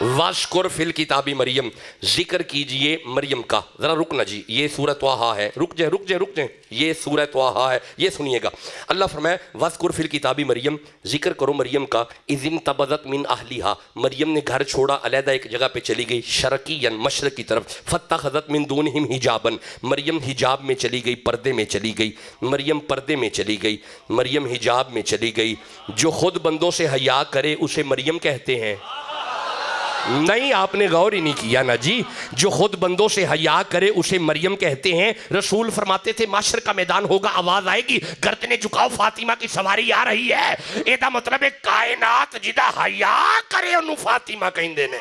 وَاذْكُرْ فِي الْكِتَابِ مریم, ذکر کیجئے مریم کا. ذرا رکنا جی, یہ سورہ طٰہٰ ہے, رک جائیں, یہ سورہ طٰہٰ ہے, یہ سنیے گا. اللہ فرمائے وَاذْكُرْ فِي الْكِتَابِ مریم, ذکر کرو مریم کا. اِذِ انتبذت من اہلہا, مریم نے گھر چھوڑا, علیحدہ ایک جگہ پہ چلی گئی, شرقیاً مشرق کی طرف. فاتخذت من دونہم حجاباً, مریم حجاب میں چلی گئی, پردے میں چلی گئی. مریم پردے میں چلی گئی, مریم حجاب میں چلی گئی. جو خود بندوں سے حیا کرے اسے مریم کہتے ہیں. نہیں, آپ نے غور ہی نہیں کیا نا جی. جو خود بندوں سے حیا کرے اسے مریم کہتے ہیں. رسول فرماتے تھے معاشر کا میدان ہوگا, آواز آئے گی گردنیں جھکاؤ فاطمہ کی سواری آ رہی ہے. ایدہ مطلب ہے کائنات جدہ حیا کرے انہوں فاطمہ کہیں دینے.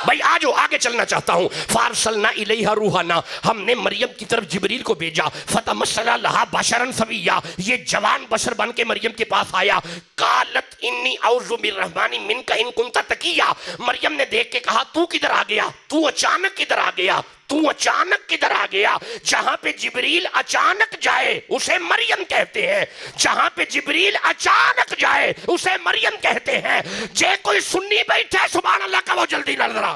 بھائی آجو آگے چلنا چاہتا ہوں. فارسلنا الیہا روحنا, ہم نے مریم کی طرف جبریل کو بھیجا. فتمثل لہا بشرا سویا, یہ جوان بشر بن کے مریم کے پاس آیا. قالت انی اعوذ بالرحمن منک ان کنت تقیا, مریم نے دیکھ کے کہا تو کدھر آ گیا, تو اچانک کدھر آ گیا. جہاں پہ جبریل اچانک جائے اسے مریم کہتے ہیں. جہاں پہ جبریل اچانک جائے اسے مریم کہتے ہیں. جے کوئی سنی بیٹھے سبحان اللہ کا وہ جلدی نہ ذرا,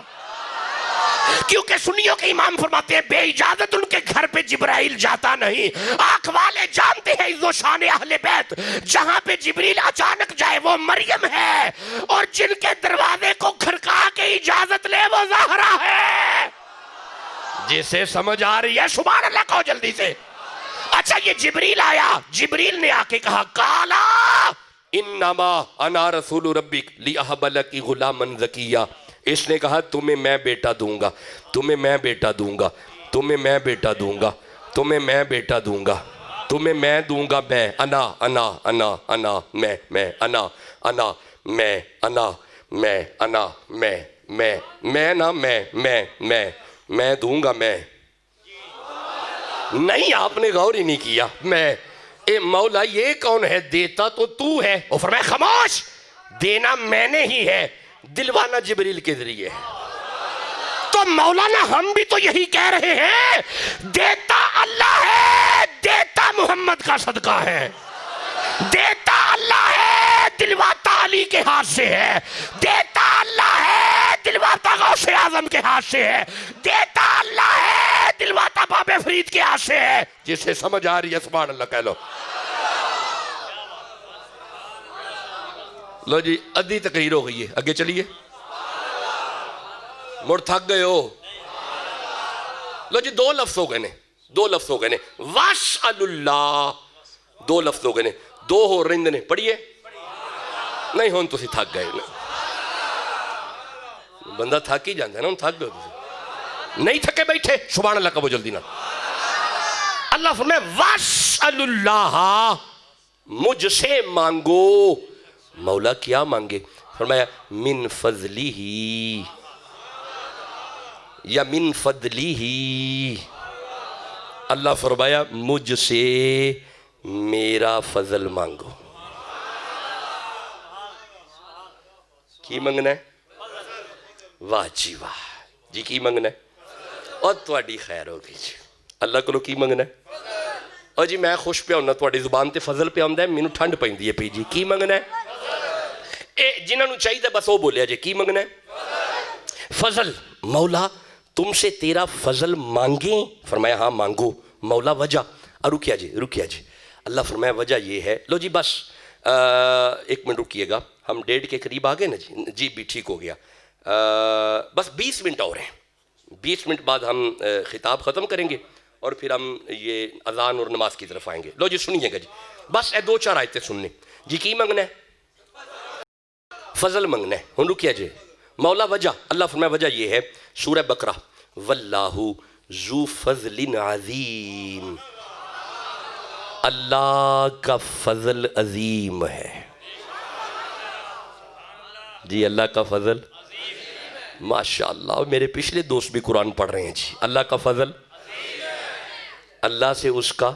کیونکہ سنیوں کے امام فرماتے ہیں بے اجازت ان کے گھر پہ جبرائیل جاتا نہیں. آنکھ والے جانتے ہیں عزت و شان اہل بیت. جہاں پہ جبریل اچانک جائے وہ مریم ہے, اور جن کے دروازے کو کھڑکا کے اجازت لے وہ زہرا ہے. جسے سمجھ آ رہی ہے سبحان اللہ کہو جلدی سے. اچھا یہ جبریل آیا, جبریل نے آ کے کہا کالا انما انا رسول ربک لیہب لک غلاما زکیا. اس نے کہا تمہیں میں بیٹا دوں گا, تمہیں میں دوں گا, میں دوں گا. میں نہیں, آپ نے غور ہی نہیں کیا. میں اے مولا یہ کون ہے, دیتا تو ہے. اور فرمایا خاموش, دینا میں نے ہی ہے, دلوانا جبریل کے ذریعے ہے. تو مولانا ہم بھی تو یہی کہہ رہے ہیں, دیتا اللہ ہے, دیتا محمد کا صدقہ ہے. دیتا اللہ ہے, دلواتا علی کے ہاتھ سے ہے. دیتا اللہ ہے, دلواتا غوث اعظم کے ہاتھ سے ہے. دیتا اللہ ہے, دلواتا بابے فرید کے ہاتھ سے ہے. جسے سمجھ آ رہی ہے سبحان اللہ کہہ لو. لو جی ادھی تقریر ہو گئی ہے, آگے چلیے. مڑ تھک گئے ہو. لو جی دو لفظ ہو گئے نے, واسأل اللہ, 2 لفظ ہو گئے نے, 2 ہو رہے نے. پڑھیے نہیں ہون تو تھک گئے نا, بندہ تھک ہی جانتا ہے نا, تھک گئے نہیں تھکے بیٹھے سبحان اللہ کا وہ جلدی نہ. اللہ فرمائے واسأل اللہ, مجھ سے مانگو. مولا کیا مانگے؟ فرمایا من فضلی ہی یا من فضلی ہی. اللہ فرمایا مجھ سے میرا فضل مانگو. کی منگنا ہے؟ واہ جی واہ جی, کی منگنا ہے؟ اور تواڈی خیر ہوگی جی. اللہ کو کی منگنا ہے؟ اور جی میں خوش پہ ہونا, تواڈی زبان تے فضل پہ آندا ہے, مینوں ٹھنڈ پیندی ہے پی جی. کی منگنا ہے؟ اے جنہاں نوں چاہیے بس وہ بولیا جی. کی منگنا ہے؟ فضل. مولا تم سے تیرا فضل مانگیں. فرمایا ہاں مانگو. مولا وجہ؟ رکیا جی. اللہ فرمایا وجہ یہ ہے. لو جی بس 1 منٹ رکیے گا, ہم 1:30 کے قریب آگئے نا جی. جی بھی ٹھیک ہو گیا. بس 20 منٹ اور ہیں. 20 منٹ بعد ہم خطاب ختم کریں گے اور پھر ہم یہ اذان اور نماز کی طرف آئیں گے. لو جی سنیے گا جی, بس 2-4 آیتیں سننے جی. کی منگنا ہے؟ فضل منگنا ہے. ہوں رکیا جی. مولا وجہ؟ اللہ فرمایا وجہ یہ ہے, سورہ بقرہ واللہ ذو فضل عظیم. اللہ کا فضل عظیم ہے جی. اللہ کا فضل ماشاءاللہ. میرے پچھلے دوست بھی قرآن پڑھ رہے ہیں جی. اللہ کا فضل اللہ سے اس کا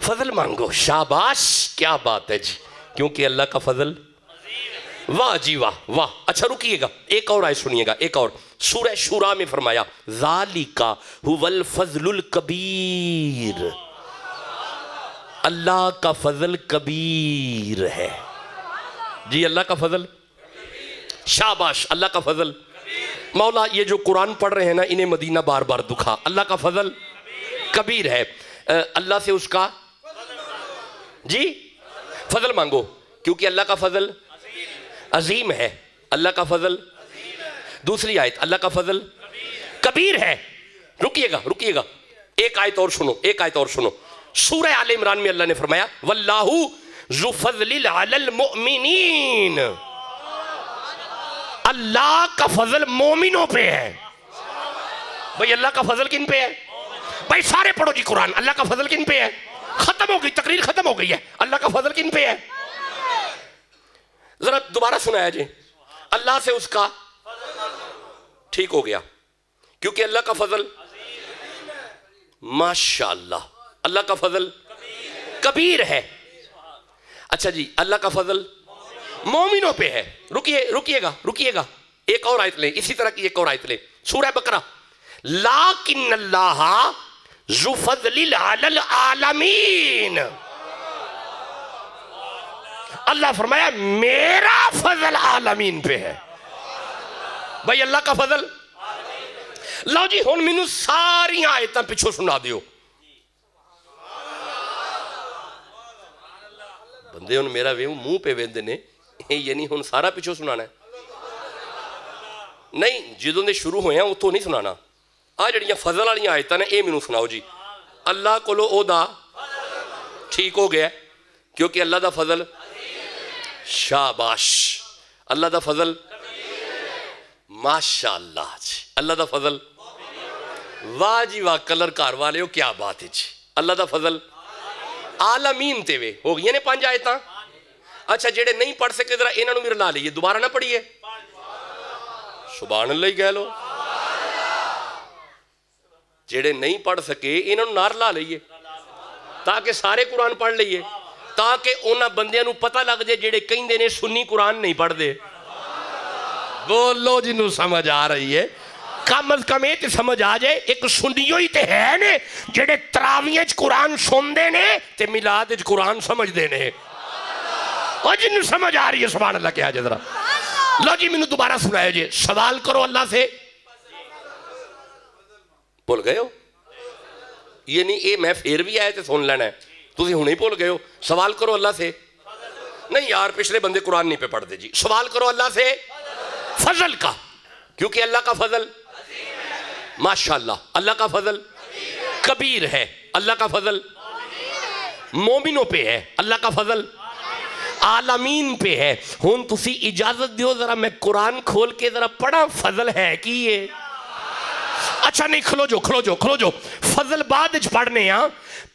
فضل مانگو. شاباش, کیا بات ہے جی, کیونکہ اللہ کا فضل, واہ جی واہ واہ. اچھا رکیے گا, ایک اور آیت سنیے گا, ایک اور. سورہ شورا میں فرمایا ذالک ھو الفضل الکبیر, اللہ کا فضل کبیر ہے جی, اللہ کا فضل, شاباش, اللہ کا فضل. مولا یہ جو قرآن پڑھ رہے ہیں نا, انہیں مدینہ بار بار دکھا. اللہ کا فضل کبیر ہے. اللہ سے اس کا جی فضل مانگو, کیونکہ اللہ کا فضل عظیم ہے. اللہ کا فضل, دوسری آیت, اللہ کا فضل کبیر ہے. رکیے گا رکیے گا, ایک آیت اور سنو, ایک آیت اور سنو. سورہ آل عمران میں اللہ نے فرمایا واللہ ذو فضل علی المؤمنین, اللہ کا فضل مومنوں پہ ہے. بھئی اللہ کا فضل کن پہ ہے؟ بھئی سارے پڑھو جی قرآن. اللہ کا فضل کن پہ ہے؟ ختم ہو گئی, تقریر ختم ہو گئی ہے. اللہ کا فضل کن پہ ہے؟ ذرا دوبارہ سنایا جی. اللہ سے اس کا, ٹھیک ہو گیا, کیونکہ اللہ کا فضل, ماشاءاللہ, اللہ کا فضل کبیر ہے. اچھا جی, اللہ کا فضل مومنوں پہ ہے. رکیے گا رکیے گا, ایک اور آیت لیں, اسی طرح کی ایک اور آیت لیں. سورہ بقرہ, لیکن اللہ ذو فضل علی العالمین, اللہ فرمایا میرا فضل عالمین پہ ہے. بھائی اللہ کا فضل, لو جی ہون مینو ساری آیتاں پچھو سنا دیو. بندے ہون میرا ویو منہ پہ ویندے نے, یعنی ہون سارا پچھو سنانا ہے نہیں, جدوں نے شروع ہوئے ہیں اتوں نہیں سنانا. آ جڑیاں فضل والی آیتاں نے اے مینوں سناؤ جی. اللہ کولو او دا, ٹھیک ہو گیا, کیونکہ اللہ دا فضل, شاباش, اللہ دا فضل, ماشاءاللہ جی, اللہ دا فضل, واہ جی واہ, کلر کار والے ہو, کیا بات ہے جی. اللہ دا فضل عالمین تے وے ہو گئی نے 5 آیتاں. اچھا جڑے نہیں پڑھ سکے ذرا انہاں نوں بھی رلا لئیے, دوبارہ نہ پڑھیے. سبحان اللہ ہی کہہ لو. جڑے نہیں پڑھ سکے انہاں نوں نہ رلا لئیے, تاکہ سارے قرآن پڑھ لئیے, تاکہ انہاں بندیاں نوں پتہ لگ جائے جڑے کہندے نے سنی قرآن نہیں پڑھ دے. بولو جنوں سمجھ آ رہی ہے, کم از کم یہ سمجھ آ جائے ایک سنیوں ہی تے ہے نے جڑے تراویحں قرآن سن دے نے تے میلاد قرآن سمجھ دے نے. اور جنوں سمجھ آ رہی ہے سبحان اللہ کیا جائے ذرا. لو جی مینوں دوبارہ سنایا جی. سوال کرو اللہ سے, بھول گئے ہو, یہ نہیں اے میں پھر بھی آئے تے سن لینا ہے, تسی ہنے ہی بھول گئے ہو. سوال کرو اللہ سے, نہیں یار پچھلے بندے قرآن نہیں پہ پڑھ دے جی. سوال کرو اللہ سے فضل کا, کیونکہ اللہ کا فضل, ماشاءاللہ, اللہ کا فضل کبیر ہے. اللہ کا فضل مومنوں پہ ہے, اللہ کا فضل عالمین پہ ہے. ہون تسی اجازت دیو ذرا میں قرآن کھول کے ذرا پڑھا فضل ہے کی یہ. اچھا نہیں, کھلو جو فضل بعد اچھ پڑھنے ہاں,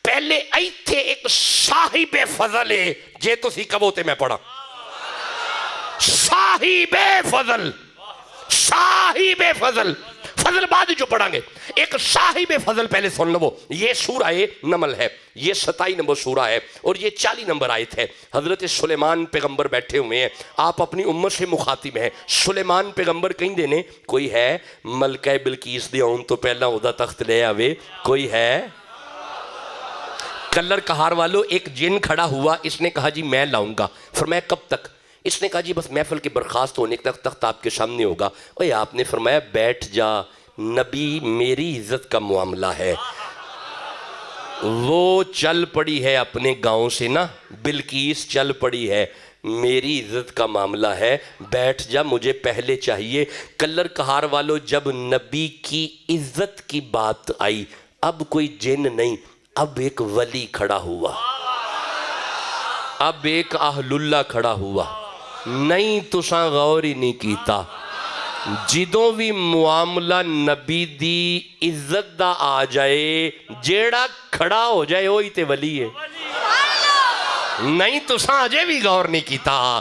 پہلے ایتھے ایک صاحب فضل ہے جے تسی کبو تے میں پڑھا. صاحب فضل, صاحب فضل, فضل بعد جو پڑھیں گے. ایک صاحب فضل پہلے سن لو. یہ سورہ نمل ہے, یہ 27 نمبر سورہ ہے, اور یہ 40 نمبر آیت ہے. حضرت سلیمان پیغمبر بیٹھے ہوئے ہیں, آپ اپنی امت سے مخاطب ہیں. سلیمان پیغمبر کہیں دینے, کوئی ہے ملکہ بلقیس دے آن تو پہلا عہدہ تخت لے آوے, کوئی ہے. کلر کہار والو, ایک جن کھڑا ہوا, اس نے کہا جی میں لاؤں گا. فرمایا کب تک؟ اس نے کہا جی بس محفل کے برخاست ہونے تک تخت آپ کے سامنے ہوگا. اوے آپ نے فرمایا بیٹھ جا, نبی میری عزت کا معاملہ ہے. وہ چل پڑی ہے اپنے گاؤں سے نا, بلقیس چل پڑی ہے, میری عزت کا معاملہ ہے, بیٹھ جا, مجھے پہلے چاہیے. کلر کہار والو, جب نبی کی عزت کی بات آئی, اب کوئی جن نہیں, اب ایک ولی کھڑا ہوا, اب ایک اہل اللہ کھڑا ہوا. نہیں تساں غور ہی نہیں کیتا, جدوں بھی معاملہ نبی دی عزت دا آ جائے, جیڑا کھڑا ہو جائے وہی تے ولی ہے. نہیں تساں اجے بھی غور نہیں کیتا,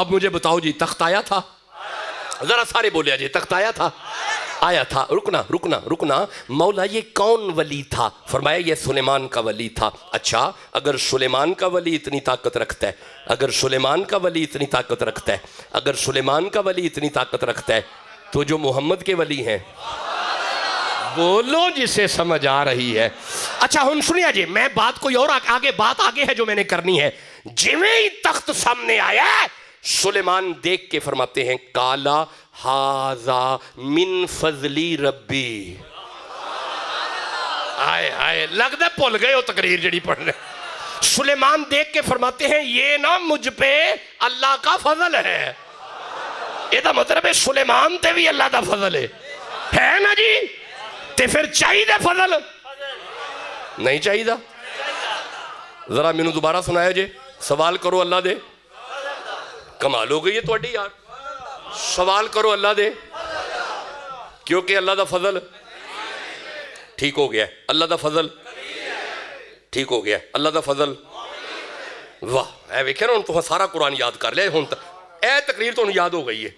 اب مجھے بتاؤ جی تخت آیا تھا؟ ذرا سارے بولے جی تخت آیا تھا؟ آیا تھا. رکنا مولا یہ کون ولی تھا؟ فرمایا یہ سلیمان کا ولی تھا. اچھا اگر سلیمان کا ولی اتنی طاقت رکھتا ہے، اگر سلیمان کا ولی اتنی طاقت رکھتا ہے، اگر سلیمان کا ولی اتنی طاقت رکھتا ہے تو جو محمد کے ولی ہیں بولو جسے سمجھ آ رہی ہے. اچھا ہن سنیا جی میں بات کوئی اور آگے ہے جو میں نے کرنی ہے. جویں ہی تخت سامنے آیا سلیمان دیکھ کے فرماتے ہیں کالا ہاذا من فضلی ربی. آئے لگتا ہے بھول گئے ہو تقریر جڑی پڑھ رہے. سلیمان دیکھ کے فرماتے ہیں یہ نا مجھ پہ اللہ کا فضل ہے. یہ دا مطلب ہے سلیمان تے بھی اللہ دا فضل ہے نا جی. تے پھر چاہیے دا فضل نہیں چاہیے دا. ذرا مینوں دوبارہ سنایا جے. سوال کرو اللہ دے. کمال ہو گئی ہے تواڈی یار. سوال کرو اللہ دے کیونکہ اللہ دا فضل ٹھیک ہو گیا ہے. اللہ دا فضل ٹھیک ہو گیا ہے. اللہ دا فضل واہ اے ویکھے نا ہن تو سارا قرآن یاد کر لیا. ہن اے تقریر تو یاد ہو گئی ہے.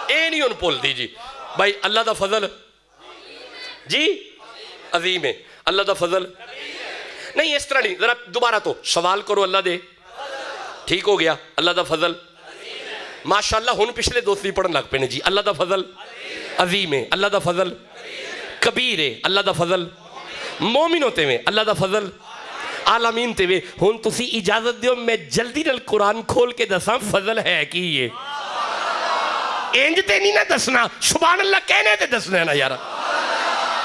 اے نہیں ہن بھول دی جی بھائی. اللہ دا فضل جی عظیم ہے. اللہ دا فضل نہیں اس طرح نہیں. ذرا دوبارہ تو سوال کرو اللہ دے ٹھیک ہو گیا. اللہ دا فضل ماشاءاللہ ہن پچھلے دوسری پڑھن لگ پے نے جی. اللہ دا فضل عظیم ہے. اللہ دا فضل کبیر ہے. اللہ دا فضل مومن ہوتے ہوئے. اللہ دا فضل عالمین تے ہوئے. ہن تسی اجازت دیو میں جلدی نال قرآن کھول کے دساں فضل ہے کی یہ انج تے نہیں نہ دسنا. سبحان اللہ کہنے تے دسنا ہے نا یار.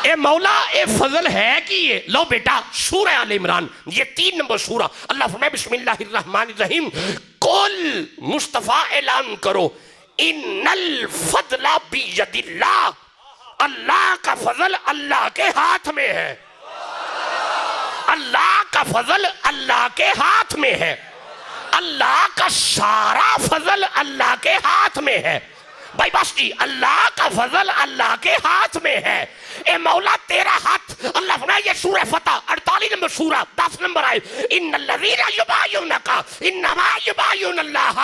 اے مولا اے فضل ہے کی یہ. لو بیٹا سورہ آل عمران یہ 3 نمبر سورہ. اللہ فرمائے بسم اللہ الرحمن الرحیم قل مصطفیٰ اعلان کرو ان الفضل بید اللہ. اللہ کا فضل اللہ کے ہاتھ میں ہے. اللہ کا فضل اللہ کے ہاتھ میں ہے. اللہ کا سارا فضل اللہ کے ہاتھ میں ہے. بھائی بس جی اللہ کا فضل اللہ کے ہاتھ میں ہے. اے مولا تیرا ہاتھ. اللہ فرمائے یہ سورہ فتح 48 نمبر سورہ 10 نمبر آئے ان الذین یبایعونک انما یبایعون اللہ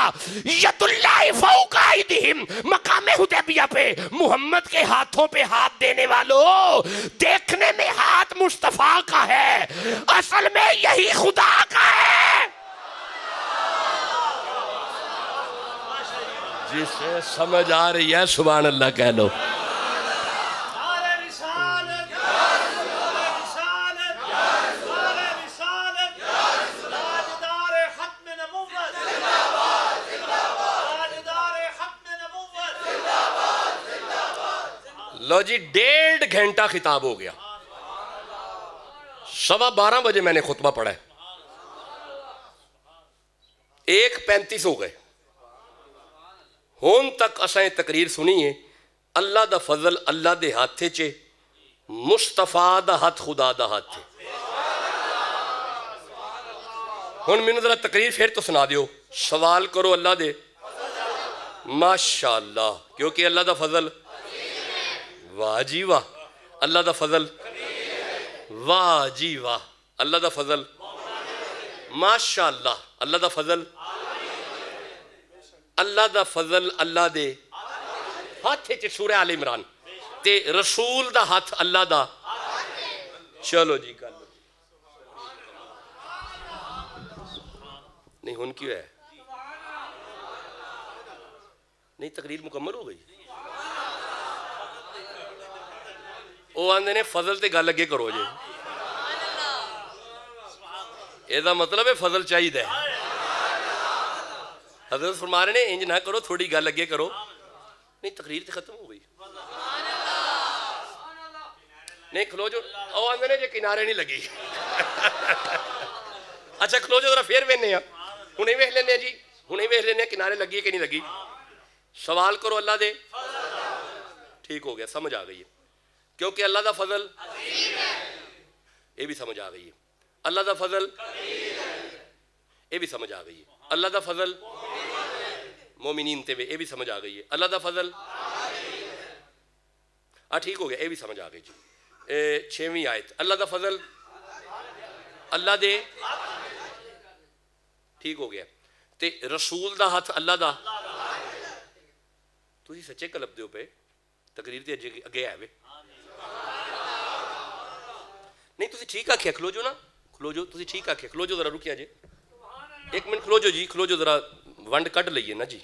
ید اللہ فوق ایدیہم. مقام حدیبیہ پہ محمد کے ہاتھوں پہ ہاتھ دینے والوں دیکھنے میں ہاتھ مصطفیٰ کا ہے اصل میں یہی خدا کا ہے. جسے سمجھ آ رہی ہے سبحان اللہ کہہ لو. لو جی 1.5 گھنٹہ خطاب ہو گیا. 12:15 بجے میں نے خطبہ پڑھا ہے. 1:35 ہو گئے. ہون تک اساں تقریر سنی ہے. اللہ دا فضل اللہ دے ہاتھے چے مصطفیٰ دا ہاتھ خدا دا ہاتھ ہے. ہن میں نے ذرا تقریر پھر تو سنا دیو. سوال کرو اللہ دے ماشاءاللہ کیونکہ اللہ دا فضل واہ جی واہ. اللہ دا فضل واہ جی واہ. اللہ دا فضل ماشاءاللہ. اللہ دا فضل اللہ دا فضل اللہ دے ہاتھ چ سورہ آل عمران تے رسول دا ہاتھ اللہ دا. چلو جی گل نہیں ہن کیوں ہے نہیں تقریر مکمل ہو گئی. وہ آندے نے فضل تے گل اگے کرو جی. یہ دا مطلب ہے فضل چاہیے. حضرت فرما رہے نے انج نہ کرو تھوڑی گل اگے کرو. نہیں تقریر تے ختم ہو گئی. نہیں کھلو جو وہ آندے نے جی کنارے نہیں لگی. اچھا کھلو جو ذرا پھر وینے ہیں. ہنے ویکھ لینے جی ہنے ویکھ لینے کنارے لگی کہ نہیں لگی. سوال کرو اللہ دے ٹھیک ہو گیا. سمجھ آ گئی ہے کیونکہ اللہ دا فضل یہ بھی سمجھ آ گئی ہے. اللہ دا فضل یہ بھی سمجھ آ گئی ہے. اللہ دا فضل مومنین تے یہ بھی سمجھ آ گئی ہے. اللہ دا فضل ٹھیک ہو گیا. یہ بھی سمجھ آ گئی جی. 6ویں آیت اللہ دا فضل اللہ دے ٹھیک ہو گیا. تے رسول دا ہاتھ اللہ دا. تسی سچے کلب دیو پہ تقریر تے اگے آئے نہیں تسی ٹھیک آکھیا کھلو جو نا کھلو جو تسی ٹھیک آکھیا کھلو جو ذرا رکیا جی ایک منٹ کھلو جو جی کھلو جو ذرا ونڈ کٹ لئیے نا جی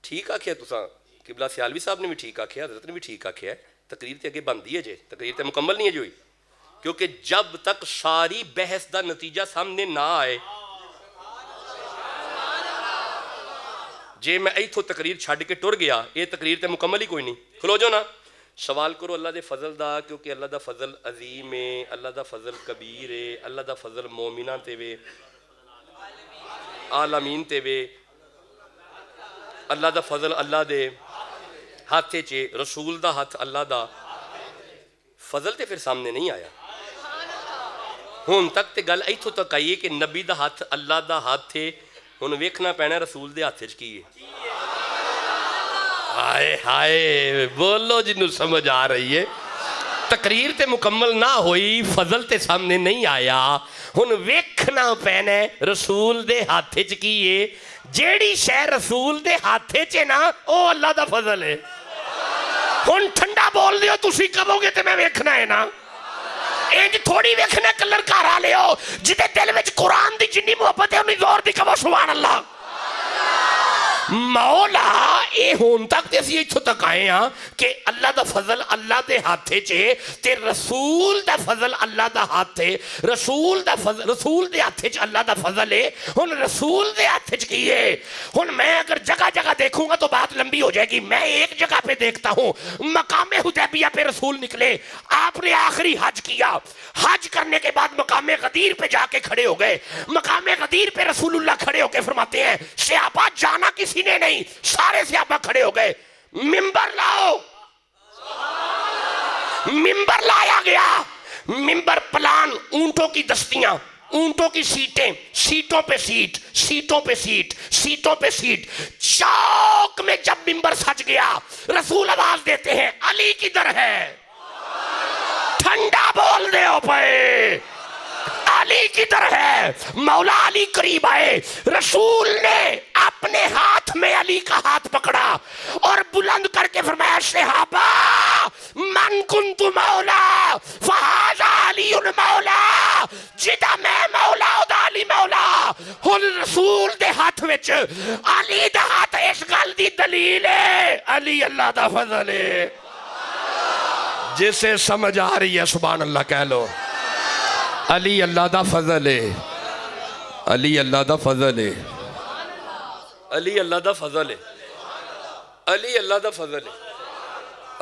ٹھیک آکھیا تساں قبلہ سیالوی صاحب نے بھی ٹھیک آکھیا حضرت نے بھی ٹھیک آکھیا ہے تقریر تے اگے بندی ہے جی تقریر تے مکمل نہیں ہے جو ہوئی کیونکہ جب تک ساری بحث دا نتیجہ سامنے نہ آئے جے میں ایتھو تقریر چھڑ کے ٹر گیا یہ تقریر تے مکمل ہی کوئی نہیں کھلو جو نا سوال کرو اللہ دے فضل دا کیونکہ اللہ دا فضل عظیم ہے اللہ دا فضل کبیر ہے اللہ دا فضل مومنہ تے وے عالمین تے وے اللہ دا فضل اللہ دے ہاتھے چے رسول دا ہاتھ اللہ دا فضل تے پھر سامنے نہیں آیا ہون تک تے گل ایتھو تک آئیے کہ نبی دا ہاتھ اللہ دا ہاتھ تھے ہن ویکھنا پینا رسول دے ہاتھ کی ہے ہائے ہائے بولو جنہوں سمجھ آ رہی ہے تقریر تے مکمل نہ ہوئی فضل تے سامنے نہیں آیا ہن ویکھنا پینا رسول دے ہاتھ کی ہے جیڑی شے رسول دے ہاتھ چے نا او اللہ دا فضل ہے ہن ٹھنڈا بول دیو تسی کہو گے تے میں ویکھنا ہے نا انج تھوڑی ویکھنا کلر گھر آ لے ہو جدے دل وچ قرآن دی جنی محبت ہے انہی زور دی کہو سبحان اللہ مولا اے ہون تک تے اسی ایتھوں تک آئے ہاں کہ اللہ دا فضل اللہ دے ہاتھے چے تے رسول دا فضل اللہ دا ہاتھے رسول دے ہاتھے چ اللہ دا فضل ہے ہن رسول دے ہاتھے چ کی ہے ہن میں اگر جگہ جگہ دیکھوں گا تو بات لمبی ہو جائے گی میں ایک جگہ پہ دیکھتا ہوں مقام حدیبیہ پہ رسول نکلے آپ نے آخری حج کیا حج کرنے کے بعد مقام غدیر پہ جا کے کھڑے ہو گئے مقام غدیر پہ رسول اللہ کھڑے ہو کے فرماتے ہیں صحابہ جانا کسی نے نہیں سارے صحابہ کھڑے ہو گئے منبر لاؤ منبر لایا گیا منبر پلان اونٹوں کی دستیاں اونٹوں کی سیٹیں سیٹوں پہ سیٹ سیٹوں پہ سیٹ سیٹوں پہ سیٹ چوک میں جب منبر سج گیا رسول آواز دیتے ہیں علی کدھر ہے ٹھنڈا بول دے ہو پے علی کدھر ہے مولا علی قریب آئے رسول نے اپنے ہاتھ میں علی کا ہاتھ پکڑا اور بلند کر کے فرمایا صحابہ من کنت مولا فہذا علی مولا جدا میں مولا دا علی مولا ہن رسول دے ہاتھ وچ علی دا ہاتھ اس گل دی دلیل ہے علی اللہ دا فضل ہے جسے سمجھ آ رہی ہے سبحان اللہ کہہ لو علی اللہ دا فضل ہے علی اللہ دا فضل ہے علی اللہ دا فضل ہے علی اللہ دا فضل ہے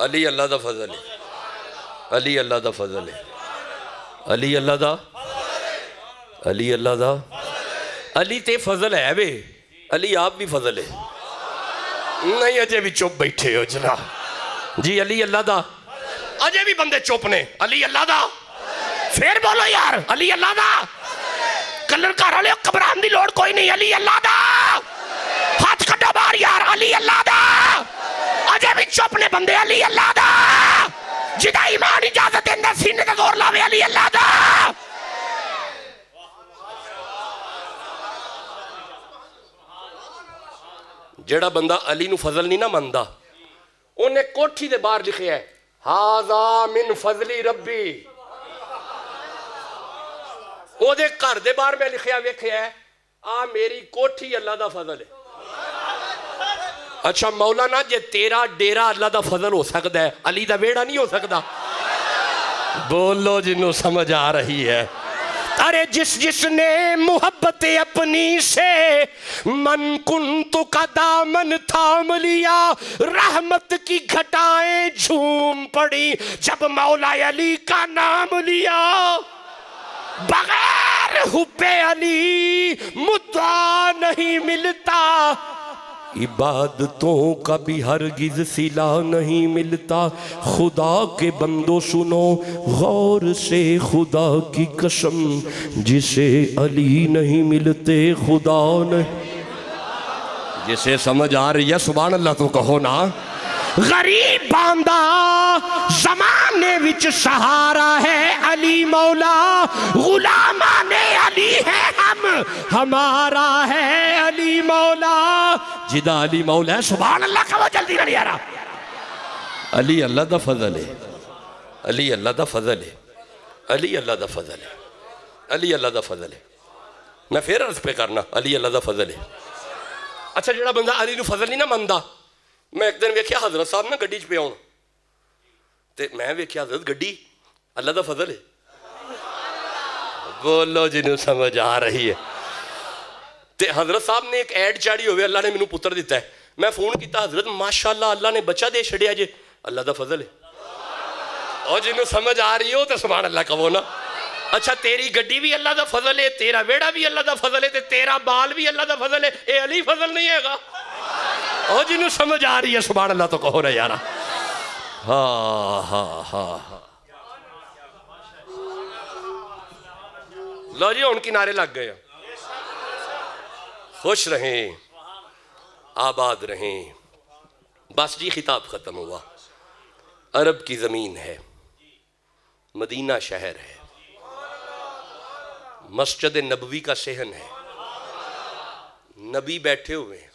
علی اللہ دا فضل ہے علی اللہ دا فضل ہے علی اللہ دا علی اللہ دا علی تے فضل ہے بے علی آپ بھی فضل ہے نہیں اجے بھی چپ بیٹھے ہو جناب جی علی اللہ دا اجے بھی بندے چپ نے علی اللہ دا پھر بولو یار علی اللہ دا کلر کر رہے قبران دی لوڑ کوئی نہیں علی اللہ دا ہاتھ کٹو بار یار علی اللہ دا اجے بھی چپ نے بندے علی اللہ دا جدا ایمان اجازت اندر سینے دا زور لاوے علی اللہ دا جڑا بندہ علی نو فضل نہیں نہ مندہ انہیں کوٹھی دے باہر لکھے ہے ہاذا من فضلی ربی وہ دے کر دے بار میں لکھیا ویکھیا ہے آ میری کوٹھی اللہ دا فضل ہے اچھا مولانا جے تیرا ڈیرا اللہ دا فضل ہو سکتا ہے علی دا بیڑا نہیں ہو سکتا بولو جنہوں سمجھ آ رہی ہے ارے جس نے محبت اپنی سے من کنتو کا دامن تھام لیا رحمت کی گھٹائیں جھوم پڑی جب مولا علی کا نام لیا بغیر حب علی مدعا نہیں ملتا عبادتوں کا بھی ہرگز صلہ نہیں ملتا خدا کے بندو سنو غور سے خدا کی قسم جسے علی نہیں ملتے خدا نہیں جسے سمجھ آ رہی ہے سبحان اللہ تو کہو نا غریب باندہ زمانے وچ سہارا ہے علی مولا غلامان علی ہے ہم ہمارا ہے علی مولا جدا علی مولا ہے سبحان اللہ کا وہ جلدی نہیں آ رہا علی اللہ دا فضل ہے علی اللہ دا فضل ہے علی اللہ دا فضل ہے علی اللہ دا فضل ہے میں پھر عرض پہ کرنا علی اللہ دا فضل ہے اچھا جڑا بندہ علی نو فضل نہیں نہ مندا میں ایک دن ویکھیا حضرت صاحب نہ گڈی چ پہ آن تے میں ویکھیا حضرت گڈی اللہ دا فضل ہے بولو جنہوں سمجھ آ رہی ہے تے حضرت صاحب نے ایک ایڈ چاڑی ہوئے اللہ نے مینوں پتر دیتا ہے میں فون کیتا حضرت ماشاءاللہ اللہ نے بچہ دے چھڑیا جے اللہ دا فضل ہے اور جنہوں سمجھ آ رہی ہو تو سبحان اللہ کہو نا اچھا تیری گڈی بھی اللہ دا فضل ہے تیرا ویڑا بھی اللہ دا فضل ہے تیرا بال بھی اللہ دا فضل ہے اے علی فضل نہیں ہے گا اور جنہوں سمجھ آ رہی ہے سبحان اللہ تو کہو نا یارا ہاں ہاں ہاں ہاں لو جی ان کی نعرے لگ گئے خوش رہیں آباد رہیں بس جی خطاب ختم ہوا عرب کی زمین ہے مدینہ شہر ہے مسجد نبوی کا صحن ہے نبی بیٹھے ہوئے ہیں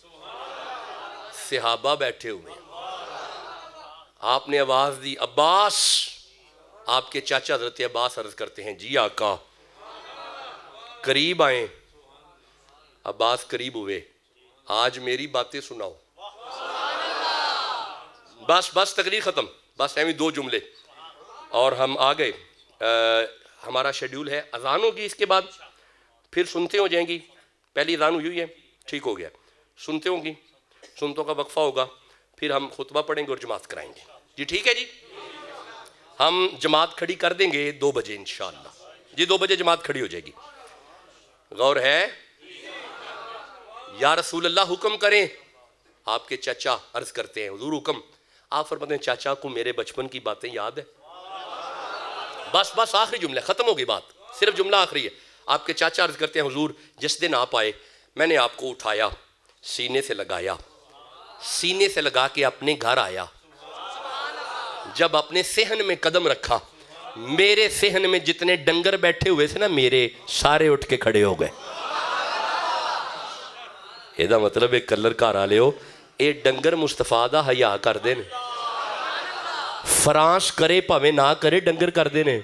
صحابہ بیٹھے ہوئے ہیں آپ نے آواز دی عباس آپ کے چاچا حضرت عباس عرض کرتے ہیں جی آقا قریب آئیں عباس قریب ہوئے آج میری باتیں سناؤ بس تقریر ختم بس ایویں 2 جملے اور ہم آ گئے ہمارا شیڈیول ہے اذان ہوگی اس کے بعد پھر سنتے ہو جائیں گی پہلی اذان ہوئی ہے ٹھیک ہو گیا سنتے ہوں گی سنتوں کا وقفہ ہوگا پھر ہم خطبہ پڑھیں گے اور جماعت کرائیں گے جی ٹھیک ہے جی ہم جماعت کھڑی کر دیں گے 2 بجے انشاءاللہ جی 2 بجے جماعت کھڑی ہو جائے گی غور ہے یا رسول اللہ حکم کریں آپ کے چچا عرض کرتے ہیں حضور حکم آپ فرماتے ہیں چاچا کو میرے بچپن کی باتیں یاد ہے بس آخری جملہ ختم ہوگی بات صرف جملہ آخری ہے آپ کے چاچا عرض کرتے ہیں حضور جس دن آپ آئے میں نے آپ کو اٹھایا سینے سے لگایا سینے سے لگا کے اپنے گھر آیا جب اپنے صحن میں قدم رکھا میرے صحن میں جتنے ڈنگر بیٹھے ہوئے تھے نا میرے سارے اٹھ کے کھڑے ہو گئے یہ مطلب ایک کلر گھر آ لے ہو اے ڈنگر مصطفیٰ دا حیا کر دے نے فرانس کرے پاویں نہ کرے ڈنگر کر دے نے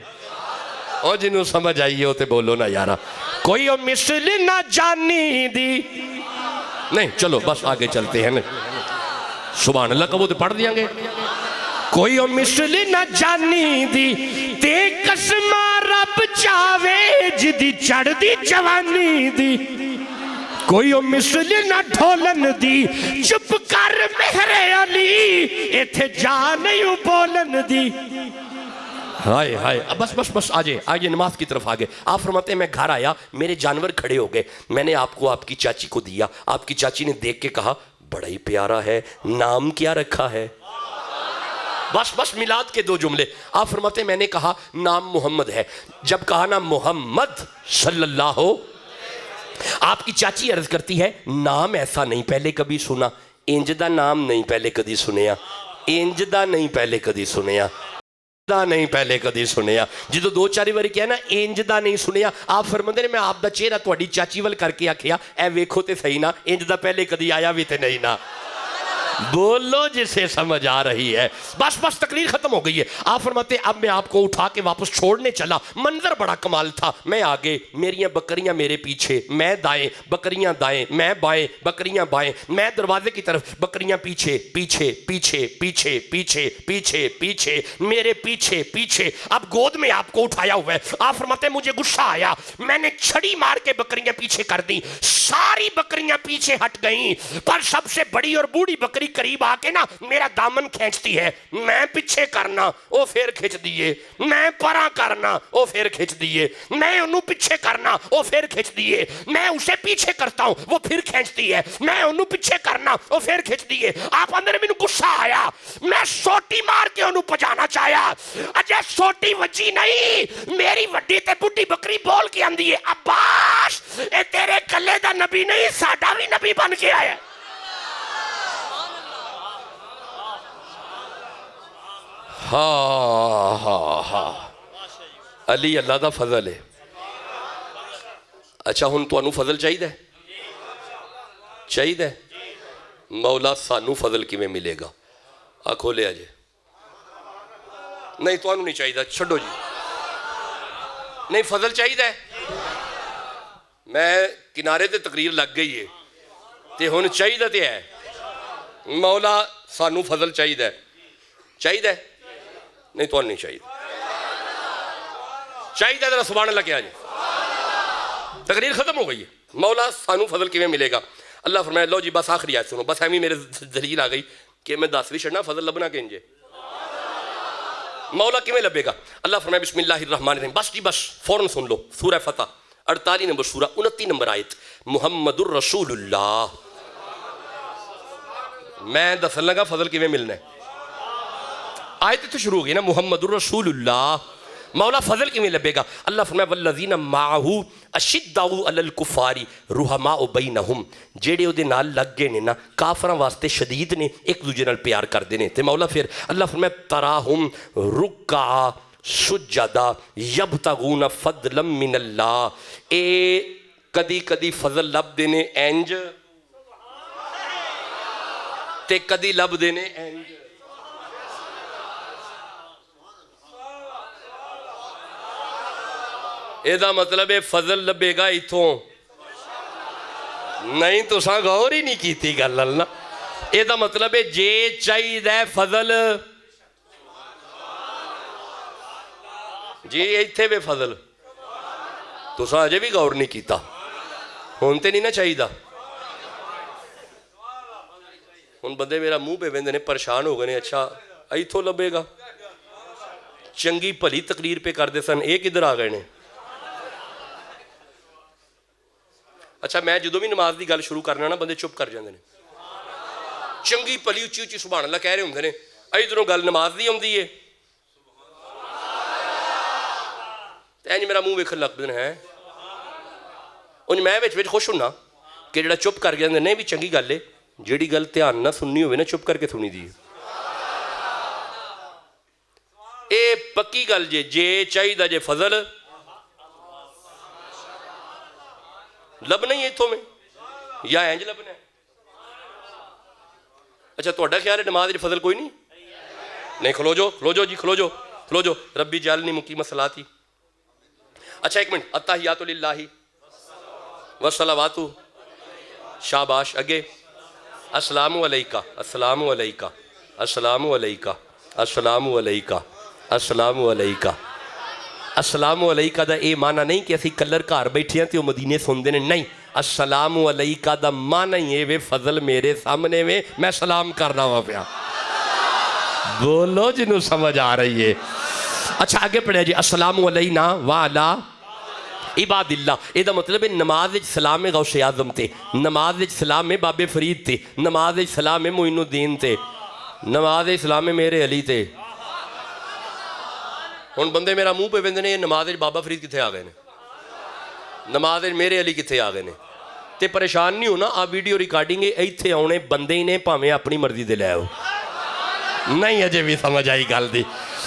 اور جنہوں سمجھ آئیے ہوتے بولو نا یارا کوئی مثل نہ جانی دی نہیں چلو بس آگے چلتے ہیں سبحان اللہ کا وہ تو پڑھ دیاں گے کوئی مثل نہ جانی دی تے قسمہ رب چاوے جدی چڑھ دی جوانی دی کوئی مثل نہ ڈھولن دی چپ کر مہر علی ایتھے جا نہیں بولن دی ہائے ہائے بس آجے نماز کی طرف آگے آپ فرماتے ہیں میں گھر آیا میرے جانور کھڑے ہو گئے میں نے آپ کو آپ کی چاچی کو دیا آپ کی چاچی نے دیکھ کے کہا بڑا ہی پیارا ہے نام کیا رکھا ہے بس میلاد کے 2 جملے آپ فرماتے ہیں میں نے کہا نام محمد ہے جب کہا نا محمد صلی اللہ ہو آپ کی چاچی عرض کرتی ہے نام ایسا نہیں پہلے کبھی سنا انجدہ نام نہیں پہلے کبھی سنیا انجدہ نہیں پہلے کبھی سنیا نہیں پہلے کدی سنیا جدو 2-4 باری کیا نا انجدہ نہیں سنیا آپ فرماتے ہیں میں آپ دا چہرہ تواڈی چاچی ول کر کے آکھیا اے ویکھو تے صحیح نا انجدہ پہلے کدی آیا بھی تے نہیں نا بولو جسے سمجھ آ رہی ہے بس تقریر ختم ہو گئی ہے آپ فرماتے ہیں اب میں آپ کو اٹھا کے واپس چھوڑنے چلا منظر بڑا کمال تھا میں آگے میریاں بکریاں میرے پیچھے میں دائیں بکریاں دائیں میں بائیں بکریاں بائیں میں دروازے کی طرف بکریاں پیچھے پیچھے پیچھے پیچھے پیچھے پیچھے پیچھے میرے پیچھے پیچھے اب گود میں آپ کو اٹھایا ہوا ہے آپ فرماتے ہیں مجھے غصہ آیا میں نے چھڑی مار کے بکریاں پیچھے کر دی ساری بکریاں پیچھے ہٹ گئیں پر سب سے بڑی اور بوڑھی بکری قریب آ کے نا میرا دامن کھینچتی ہے میں پیچھے کرنا وہ پھر کھینچ دیئے میں پرا کرنا وہ پھر کھینچ دیئے میں انہوں پیچھے کرنا وہ پھر کھینچ دیئے میں اسے پیچھے کرتا ہوں وہ پھر کھینچتی ہے میں انہوں پیچھے کرنا وہ پھر کھینچ دیئے آپ اندر میں غصہ آیا میں سوٹی مار کے انہوں پجانا چاہیا اجے سوٹی وجی نہیں میری وڈی تے بڑی بکری بول کے اندھی ہے عباس اے تیرے کلے دا نبی نہیں ساڈا بھی نبی بن کے آیا ہاں علی اللہ دا فضل ہے اچھا ہن تانوں فضل چاہیے چاہیے مولا سانوں فضل کیویں ملے گا آکھو لیا جے نہیں تانوں نہیں چاہیے چھڈو جی نہیں فضل چاہیے میں کنارے تے تقریر لگ گئی ہے تے ہن چاہیے تے ہے مولا سانوں فضل چاہیے چاہیے نہیں تانوں نہیں چاہیے چاہیے ذرا سبحان اللہ کیا جی تقریر ختم ہو گئی ہے مولا سانوں فضل کیویں ملے گا اللہ فرمایا لو جی بس آخری آیت سنو بس ایویں میرے دلیل آ گئی کہ میں دس بھی چھڑنا فضل لبنا کہ انجے مولا کیویں لبے گا اللہ فرمایا بسم اللہ الرحمن الرحیم بس جی بس فوراً سن لو سورہ فتح 48 نمبر سورہ 29 نمبر آیت محمد الرسول اللہ میں دسن لگا فضل کیویں ملنا ہے آیت تو شروع ہو گئی نا محمد الرسول اللہ مولا فضل کیویں لبے گا اللہ فرمایا والذین معہ اشداء علی الکفار رحماء بینہم جیڑے او دے نال لگ گئے نے نا کافراں واسطے شدید نے ایک دوسرے نال پیار کردے نے تے مولا پھر اللہ فرمایا تراہم رکعا سجدا یبتغون فضلا من اللہ اے کدی کدی فضل لب دینے اینج تے کدی لب دینے اینج ایدہ مطلب ہے فضل لبے گا ایتھوں نہیں تو ساں غور ہی نہیں کیتی گل اللہ ایدہ مطلب ہے جے چاہیے دے فضل جی ایتھے بے فضل تو ساں اجے بھی غور نہیں کیتا ہونتے نہیں نہ چاہیے دا ان بندے میرا منہ پہ ویندے نے پریشان ہو گئے نے اچھا ایتھوں لبے گا چنگی پھلی تقریر پہ کر دے سن ایک ادھر آ گئے نے اچھا میں جدو بھی نماز دی گل شروع کرنا نا بندے چپ کر جاندے نے چنگی پلی اچھی اچھی سبحان اللہ کہہ رہے ہوندے نے ادھروں گل نماز دی ہوندی ہے تے انج میرا منہ ویکھن لگ پے ہیں انج میں وچ خوش ہونا کہ جڑا چپ کر جاندے نہیں بھی چنگی گل ہے جیڑی گل دھیان نہ سننی ہوئے نا چپ کر کے سنی دی اے پکی گل جے چاہیے جے فضل لبنا ہی ایتھوں میں یا اینج لبنا ہے اچھا توڑا خیال ہے نماز جی فضل کوئی نہیں کھلو جو جی کھلو جو ربی جعلنی مقیم الصلاۃ اچھا ایک منٹ التحیات للہ والصلوات شاباش اگے السلام علیکہ السلام علیکہ السلام علیکہ السلام علیکہ السلام علیکہ السلام علیکہ دا اے معنی نہیں کہ اسی کلر کار بیٹھے ہیں تے وہ مدینے سن دینے نہیں السلام علیکہ دا معنی یہ وے فضل میرے سامنے میں سلام کرنا ہوا پیا بولو جنہوں سمجھ آ رہی ہے اچھا آگے پڑھے جی السلام علینا وعلا عباد اللہ اے دا مطلب ہے نماز سلام غوث اعظم تے نماز سلام باب فرید تے نماز سلام معین الدین تے نماز سلام میرے علی تے ہن بندے میرا منہ پہ ویندے نے نماز بابا فرید کتھے آ گئے نے نماز میرے علی کتھے آ گئے نے تے پریشان نہیں ہونا آ ویڈیو ریکارڈنگ ایتھے آنے بندے ہی نے پاویں اپنی مرضی دے لے آؤ نہیں اجے بھی سمجھ آئی گل دی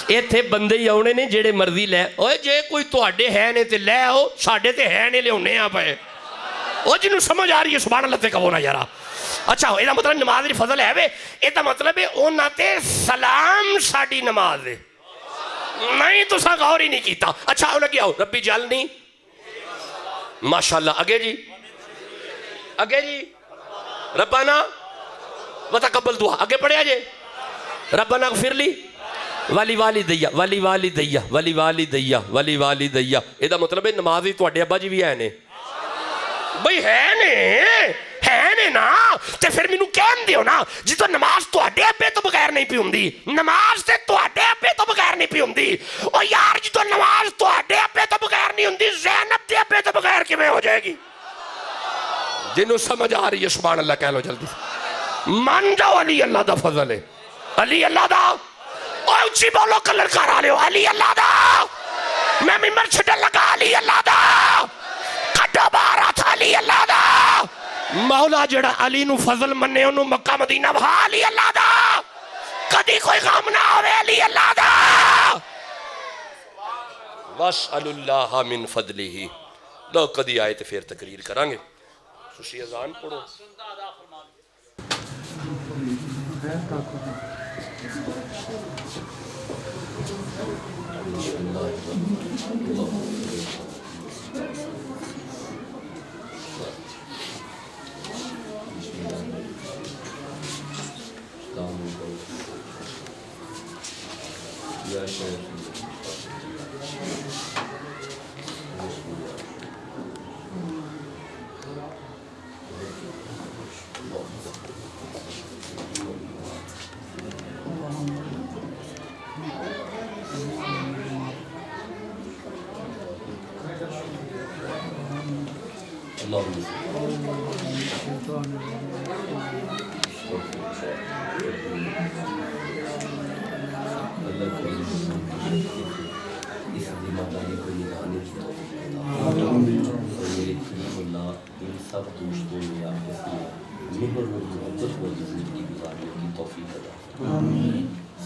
ایتھے بندے ہی آنے نے جیڑے مرضی لے اوے جے کوئی تواڈے ہے نے تے لے آؤ ساڈے تے ہے نے لیاونے آ پئے او جنوں سمجھ آ رہی ہے سبحان اللہ تے کہو نا یارا اچھا اے مطلب نماز دی فضل ہے وے اے دا مطلب ہے انہاں تے سلام ساڈی نماز ہے نہیں تو سا غور ہی نہیں کیتا اچھا آؤ لگی آؤ ربی جعلنی ماشاءاللہ اگے جی ربنا وتقبل دعا اگے پڑھیا جے ربنا اغفر لی ولی والدیہ اے دا مطلب ہے نماز ہی تواڈے ابا جی بھی ہے نے بھئی ہے نے نا تے پھر مینوں کہن دیو نا جی تو نماز تواڈے ابے تو بغیر نہیں پی ہوندی نماز تے تواڈے ابے تو بغیر نہیں پی ہوندی او یار جی تو نماز تواڈے ابے تو بغیر نہیں ہوندی زینب دے ابے تو بغیر کیویں ہو جائے گی جنوں سمجھ آ رہی ہے سبحان اللہ کہہ لو جلدی مان جاؤ علی اللہ دا فضل ہے علی اللہ دا او اچھی بولو کلر کرا لے علی اللہ دا میں ممبر چھٹن لگا علی اللہ دا کھٹا بارا تھا علی اللہ دا مولا جڑا علی نو فضل مننے انہوں مکہ مدینہ بھا علی اللہ دا کدی کوئی غم نہ ہوئے علی اللہ دا وَاسْأَلُ اللَّهَ مِن فَضْلِهِ لو کدی آئے تو پھر تقریر کریں گے. تسی اذان پڑھو.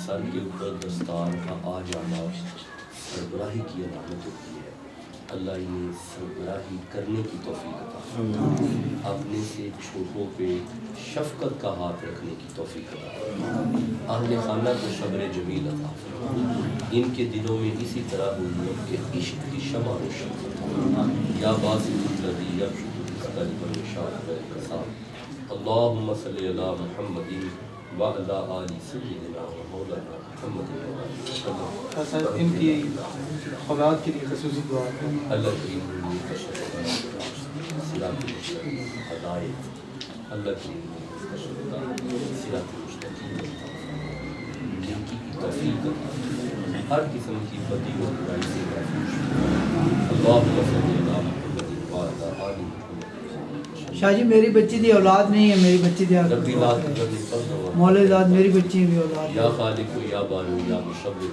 سر کے اوپر دستار کا آ جانا سربراہی کی علامت ہوتی ہے. اللہ انہیں سربراہی کرنے کی توفیق عطا فرمائے. اپنے سے چھوٹوں پہ شفقت کا ہاتھ رکھنے کی توفیق عطا فرمائے. اہل خانہ کو صبر جمیل عطا فرمائے. ان کے دلوں میں اسی طرح امت کے عشق کی شمع روشن فرمائے. یا باسط الذی یبسط الرزق لمن یشاء ویقدر. اللہم صلی علی محمد وعلی آل سیدنا و مولانا محمد. ان کی اولاد کے لیے خصوصی دعا کریں. اللہ کریم کا شکر صراط المستقیم ہدایت. اللہ کریم کا شکر صراط المستقیم نیکی کی توفیق ہر قسم کی بدی و برائی سے محفوظ. اللہم صلی علی محمد وعلی آل محمد. شاہ جی میری بچی دی اولاد نہیں ہے, میری بچی دی ربی ذات ربی فضل مولا ذات میری بچی بھی اولاد یا خالق یا بارو یا مصور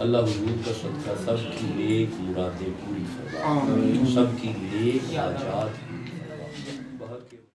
اللہ حضور کا صدقہ سب کی نیک مرادیں پوری فرما. سب کی نیک حاجات